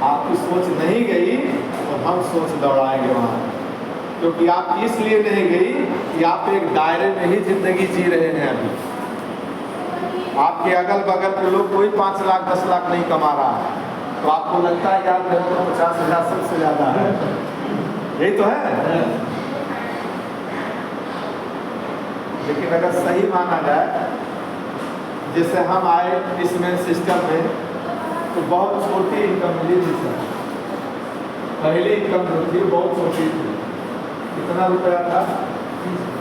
आपकी सोच नहीं गई तो हम सोच दौड़ाएंगे वहाँ, क्योंकि आप इसलिए नहीं गई कि आप एक दायरे में ही जिंदगी जी रहे हैं। अभी आपके अगल बगल के लोग कोई 5 लाख 10 लाख नहीं कमा रहा है, तो आपको लगता है यार मेरे को 50,000 सबसे ज़्यादा है। यही तो है। लेकिन अगर सही माना जाए, जैसे हम आए इस मेन सिस्टम में, तो बहुत छोटी इनकम मिली थी सर। पहली इनकम जो थी बहुत छोटी थी। कितना रुपया था?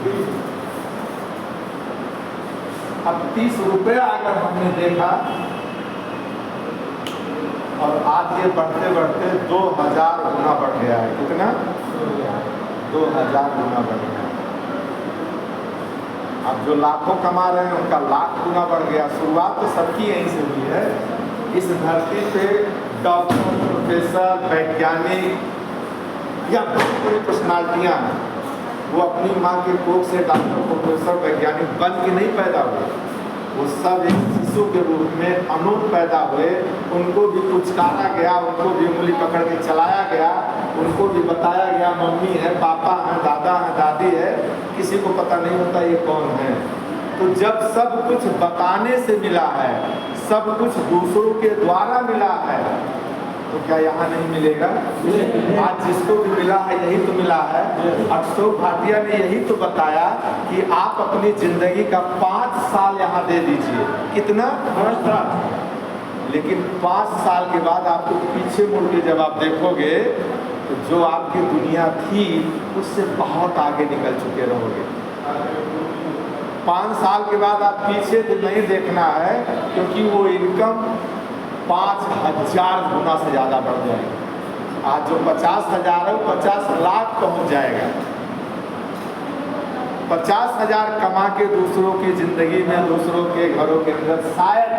30। अब 30 रुपया अगर हमने देखा, और आज ये बढ़ते बढ़ते 2000 गुना बढ़ गया है। कितना? 2000 गुना बढ़ गया। अब जो लाखों कमा रहे हैं उनका लाख गुना बढ़ गया। शुरुआत तो सबकी यहीं से हुई है। इस धरती पे डॉक्टर, प्रोफेसर, वैज्ञानिक या बड़ी पर्सनालिटियाँ, वो अपनी माँ के कोख से डॉक्टर, प्रोफेसर, वैज्ञानिक बन के नहीं पैदा हुए। वो सब एक शिशु के रूप में अनून पैदा हुए, उनको भी पुचकारा गया, उनको भी उंगली पकड़ के चलाया गया, उनको भी बताया गया मम्मी है, पापा है, दादा है, दादी है, किसी को पता नहीं होता ये कौन है। तो जब सब कुछ बताने से मिला है, सब कुछ दूसरों के द्वारा मिला है, तो क्या यहाँ नहीं मिलेगा? आज जिसको भी मिला है यही तो मिला है। अशोक भाटिया ने यही तो बताया कि आप अपनी जिंदगी का 5 साल यहाँ दे दीजिए। कितना? 5 साल। लेकिन 5 साल के बाद आपको पीछे मुड़ के जब आप देखोगे तो जो आपकी दुनिया थी उससे बहुत आगे निकल चुके रहोगे। 5 साल के बाद आप पीछे तो नहीं देखना है, क्योंकि वो इनकम 5000 गुना से ज़्यादा बढ़ जाएगी। आज जो 50,000 है वो 50 लाख पहुंच जाएगा। 50,000 कमा के दूसरों की जिंदगी में, दूसरों के घरों के अंदर शायद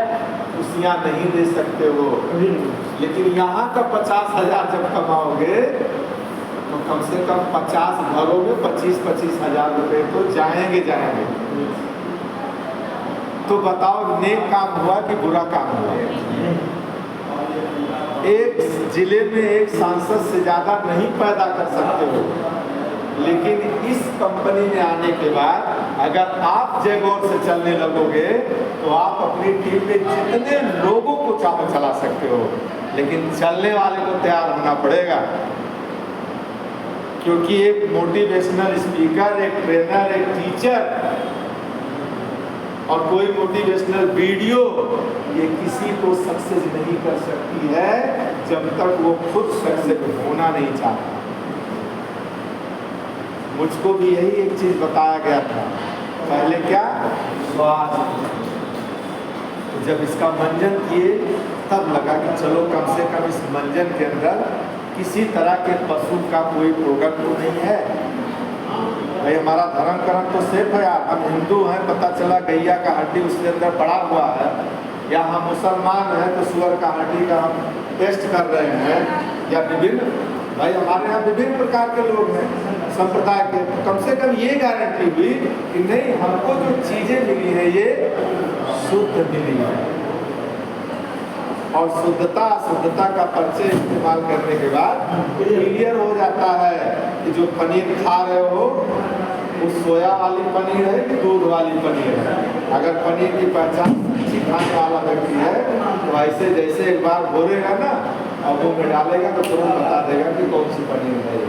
खुशियाँ नहीं दे सकते हो, लेकिन यहाँ का 50,000 जब कमाओगे तो कम से कम 50 घरों में 25-25 हजार रुपये तो जाएंगे। तो बताओ नेक काम हुआ कि बुरा काम हुआ? एक जिले में एक सांसद से ज़्यादा नहीं पैदा कर सकते हो, लेकिन इस कंपनी में आने के बाद अगर आप जयगौर से चलने लगोगे तो आप अपनी टीम में जितने लोगों को चाहो चला सकते हो, लेकिन चलने वाले को तैयार होना पड़ेगा। क्योंकि एक मोटिवेशनल स्पीकर, एक ट्रेनर, एक टीचर और कोई मोटिवेशनल वीडियो ये किसी को सक्सेस नहीं कर सकती है जब तक वो खुद सक्सेस होना नहीं चाहता। मुझको भी यही एक चीज बताया गया था, पहले क्या स्वास्थ्य, तो जब इसका मंजन किए तब लगा कि चलो कम से कम इस मंजन के अंदर किसी तरह के पशु का कोई प्रोडक्ट तो नहीं है। भाई हमारा धर्म कर्म तो सेफ है यार, हम हिंदू हैं, पता चला गैया का हड्डी उसके अंदर पड़ा हुआ है, या हम मुसलमान हैं तो सुअर का हड्डी का हम टेस्ट कर रहे हैं, या विभिन्न, भाई हमारे यहाँ विभिन्न प्रकार के लोग हैं संप्रदाय के, कम से कम ये गारंटी हुई कि नहीं हमको जो चीज़ें मिली है ये शुद्ध मिली है। और शुद्धता अशुद्धता का परिचय इस्तेमाल करने के बाद क्लियर हो जाता है कि जो पनीर खा रहे हो वो सोया वाली पनीर है कि दूध वाली पनीर है। अगर पनीर की पहचान अच्छी खाने वाला व्यक्ति है तो ऐसे जैसे एक बार बोलेगा ना और मुँह में डालेगा तो तुरंत बता देगा कि कौन सी पनीर है।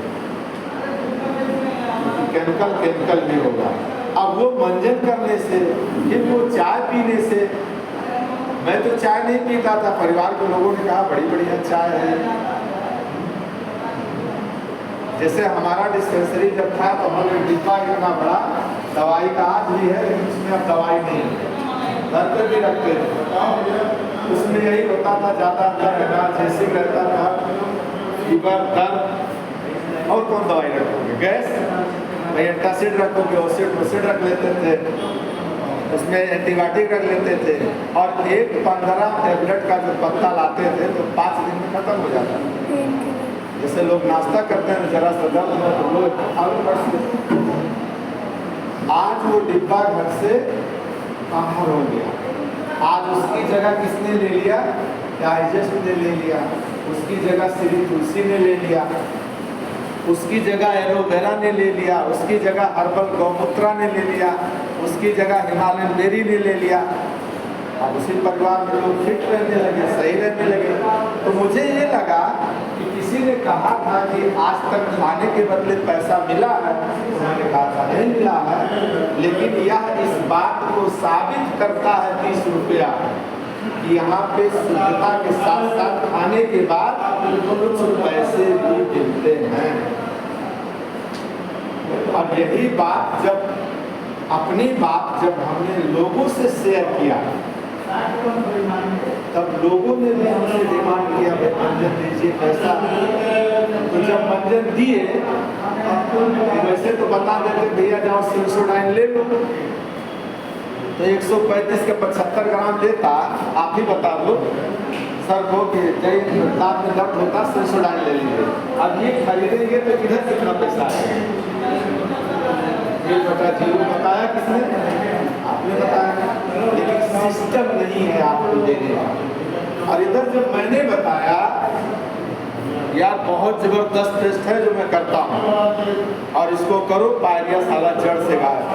केमिकल भी होगा। अब वो मंजन करने से, फिर वो चाय पीने से, मैं तो चाय नहीं पीता था, परिवार के लोगों ने कहा बड़ी बढ़िया चाय है। जैसे हमारा डिस्पेंसरी जब था तो हमने डिब्बा इतना बड़ा दवाई का आज भी है, लेकिन उसमें अब दवाई नहीं है, घर पर भी रखते थे। उसमें यही होता था ज़्यादा जैसे रहता था, फीवर, दर्द, और कौन दवाई रखोगे, गैस, भाई एंटासिड रखोगे, ओसिड रख लेते थे, उसमें एंटीबायोटिक रख लेते थे, और एक 15 टेबलेट का जो पत्ता लाते थे तो 5 दिन में खत्म हो जाता था। जैसे लोग नाश्ता करते हैं जरा सा दर्द हो तो लोग आज वो डिब्बा घर से बाहर हो गया। आज उसकी जगह किसने ले लिया? डाइजेस्ट ने ले लिया, उसकी जगह श्री तुलसी ने ले लिया, उसकी जगह एलोवेरा ने ले लिया, उसकी जगह हर्बल गौमूत्रा ने ले लिया, उसकी जगह हिमालयन बेरी ने ले लिया। अब उसी परिवार में लोग फिट रहने लगे, सही रहने लगे। तो मुझे ये लगा कि किसी ने कहा था कि आज तक खाने के बदले पैसा मिला है, उन्होंने कहा था नहीं मिला है, लेकिन यह इस बात को साबित करता है 30 रुपया कि यहाँ पे शुद्धता के साथ साथ खाने के बाद कुछ पैसे भी मिलते हैं। अब यही बात जब अपनी बात जब हमने लोगों से शेयर किया तब लोगों ने भी हमसे डिमांड किया भाई मंजन दीजिए पैसा। तो जब मंजन दिए वैसे तो बता देते भैया जाओ सेंसोडाइन ले लो, तो 135 के 75 ग्राम लेता, आप ही बता दो सर को कि दांत में दर्द होता सेंसोडाइन ले लीजिए। अब ये खरीदेंगे तो किधर कितना पैसा है? ये बता जीरो बताया किसने? आपने बताया। लेकिन सिस्टम नहीं है आपको देने का। और इधर जब मैंने बताया यार बहुत जबरदस्त टेस्ट है जो मैं करता हूँ और इसको करो, पायरिया साला जड़ से गायब,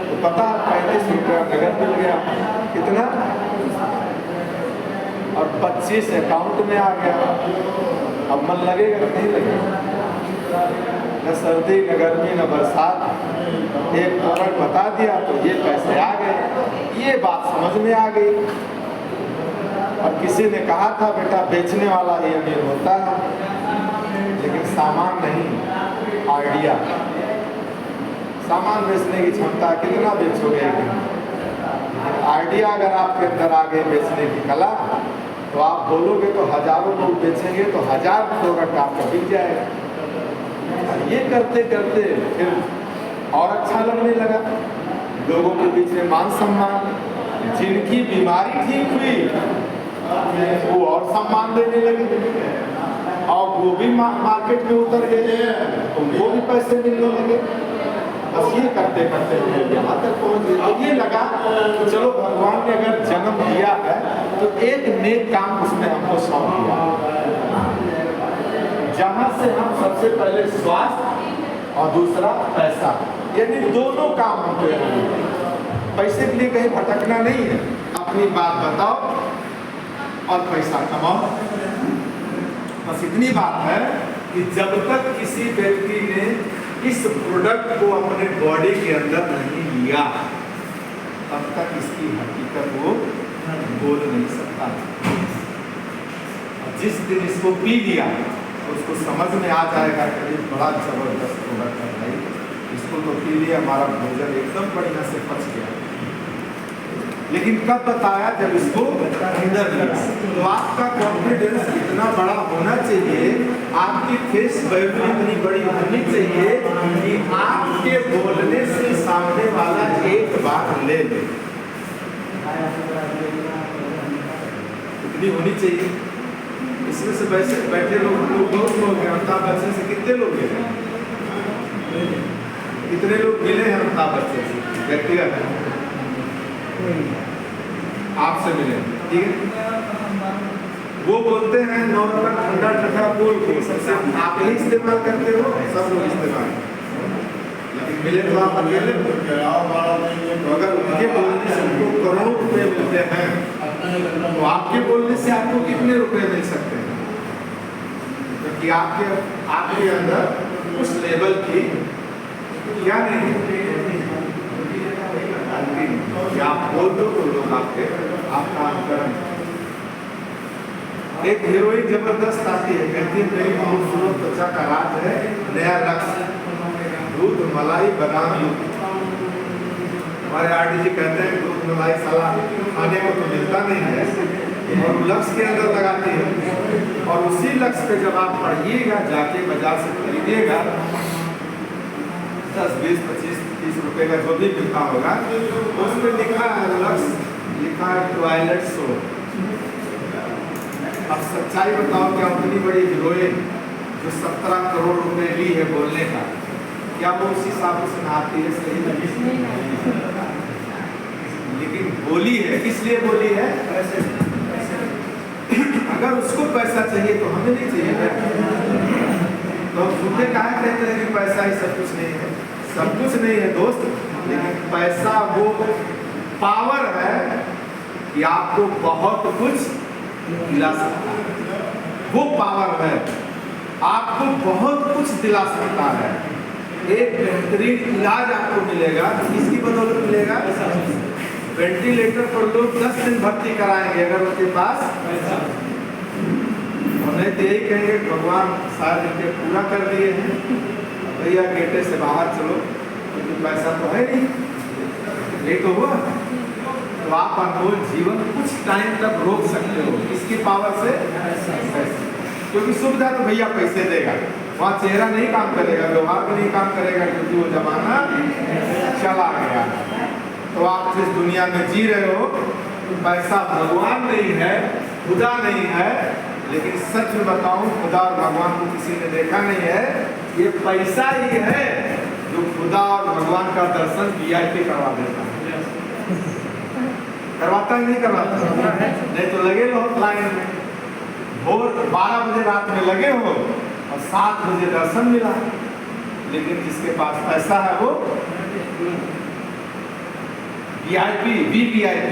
तो पता 35 रुपया नगद मिल गया। कितना? और 25 अकाउंट में आ गया। अब मन लगेगा कि नहीं लगेगा? न सर्दी न गर्मी न बरसात, एक प्रोडक्ट बता दिया तो ये पैसे आ गए। ये बात समझ में आ गई। और किसी ने कहा था बेटा बेचने वाला ही अमीर होता है, लेकिन सामान नहीं, आइडिया। सामान बेचने की क्षमता कितना बेचोगे? आइडिया अगर आपके अंदर आ गए बेचने की कला, तो आप बोलोगे तो हजारों लोग बेचेंगे, तो 1000 प्रोडक्ट आपका बिक जाएगा। ये करते करते फिर और अच्छा लगने लगा। लोगों के बीच में मान सम्मान, जिनकी बीमारी ठीक हुई वो और सम्मान देने लगे, और वो भी मार्केट में उतर गए, उनको भी पैसे मिलने लगे। बस ये करते करते यहाँ तक पहुँच गए। अब ये लगा तो चलो भगवान ने अगर जन्म दिया है तो एक नेक काम उसने हमको सौंप दिया, जहाँ से हम सबसे पहले स्वास्थ्य और दूसरा पैसा, यानी दोनों काम हमको यहाँ मिले। पैसे के लिए कहीं भटकना नहीं है, अपनी बात बताओ और पैसा कमाओ। बस इतनी बात है कि जब तक किसी व्यक्ति ने इस प्रोडक्ट को अपने बॉडी के अंदर नहीं लिया, तब तक इसकी हकीकत वो बोल नहीं सकता। जिस दिन इसको पी लिया तो उसको समझ में आ जाएगा कि ये बड़ा जबरदस्त प्रोडक्ट है भाई, इसको तो पी लिया, हमारा भोजन एकदम बढ़िया से पच गया। लेकिन कब बताया? जब इसको अंदर लिया। तो आपका कॉन्फिडेंस इतना बड़ा होना चाहिए, आपकी फेस वैल्यू इतनी बड़ी होनी चाहिए कि आपके बोलने से सामने वाला एक बार ले ले, इतनी होनी चाहिए। इसमें से वैसे बैठे लोग बहुत लोग हैं। अमिताभ बच्चन से कितने लोग मिले? कितने लोग मिले हैं अमिताभ बच्चन से व्यक्तिगत? आपसे मिले, ठीक है? वो बोलते हैं नॉर्मल ठंडा ठंडा बोल को सबसे आप ही इस्तेमाल करते हो, सब लोग इस्तेमाल, लेकिन मिले तो आप अकेले। तो अगर उनके बोलने से उनको करोड़ों रुपए मिलते हैं, तो आपके बोलने से आपको कितने रुपए मिल सकते हैं? क्योंकि आपके अंदर उस लेवल की क्या नहीं, आप बोल दो तो लोग आपका अनुकरण। एक हीरोइन जबरदस्त आती है, कहती है मेरी खूबसूरत त्वचा का राज है नया लक्ष्य, दूध मलाई बादाम दूध। हमारे आरडी जी कहते हैं दूध मलाई साला खाने को तो मिलता नहीं है, और लक्ष्य के अंदर लगाती है। और उसी लक्ष्य पे जब आप पढ़िएगा, जाके बाजार से खरीदिएगा, 10, 20, 25, 30 रुपए का जो भी मिलता होगा, उस पर लिखा है लक्ष्य, लिखा है टॉयलेट सोप। अब सच्चाई बताओ, क्या उतनी बड़ी हीरोइन जो 17 करोड़ रुपए ली है बोलने का, क्या वो उसी साबुन से नहाती है? सही नहीं, लेकिन बोली है, किस लिए बोली है? पैसे। अगर उसको पैसा चाहिए तो हमें नहीं चाहिए। तो झूठे कहा कहते हैं कि पैसा ही सब कुछ नहीं है? सब कुछ नहीं है दोस्त, लेकिन पैसा वो पावर है कि आपको बहुत कुछ दिला सकता है। वो पावर है, आपको बहुत कुछ दिला सकता है। एक बेहतरीन इलाज आपको मिलेगा, किसकी बदौलत मिलेगा? वेंटिलेटर पर लोग 10 दिन भर्ती कराएंगे अगर उनके पास पैसा। उन्हें तो यही कहेंगे भगवान शायद इनके पूरा कर दिए हैं, भैया गेटे से बाहर चलो, क्योंकि पैसा तो है नहीं, ये तो हुआ। तो आप अनमोल जीवन कुछ टाइम तक रोक सकते हो, इसकी पावर से। क्योंकि सुविधा तो भैया पैसे देगा, वहाँ चेहरा नहीं काम करेगा, व्यवहार भी नहीं काम करेगा, क्योंकि वो जमाना चला गया। तो आप जिस दुनिया में जी रहे हो, पैसा भगवान नहीं है, खुदा नहीं है, लेकिन सच में बताऊं, खुदा और भगवान को किसी ने देखा नहीं है। ये पैसा ही है जो खुदा और भगवान का दर्शन VIP करवा देता है। करवाता है नहीं करवाता है? नहीं तो लगे रहो लाइन में, भोर 12 बजे रात में लगे हो और 7 बजे दर्शन मिला। लेकिन जिसके पास पैसा है वो VIP, VVIP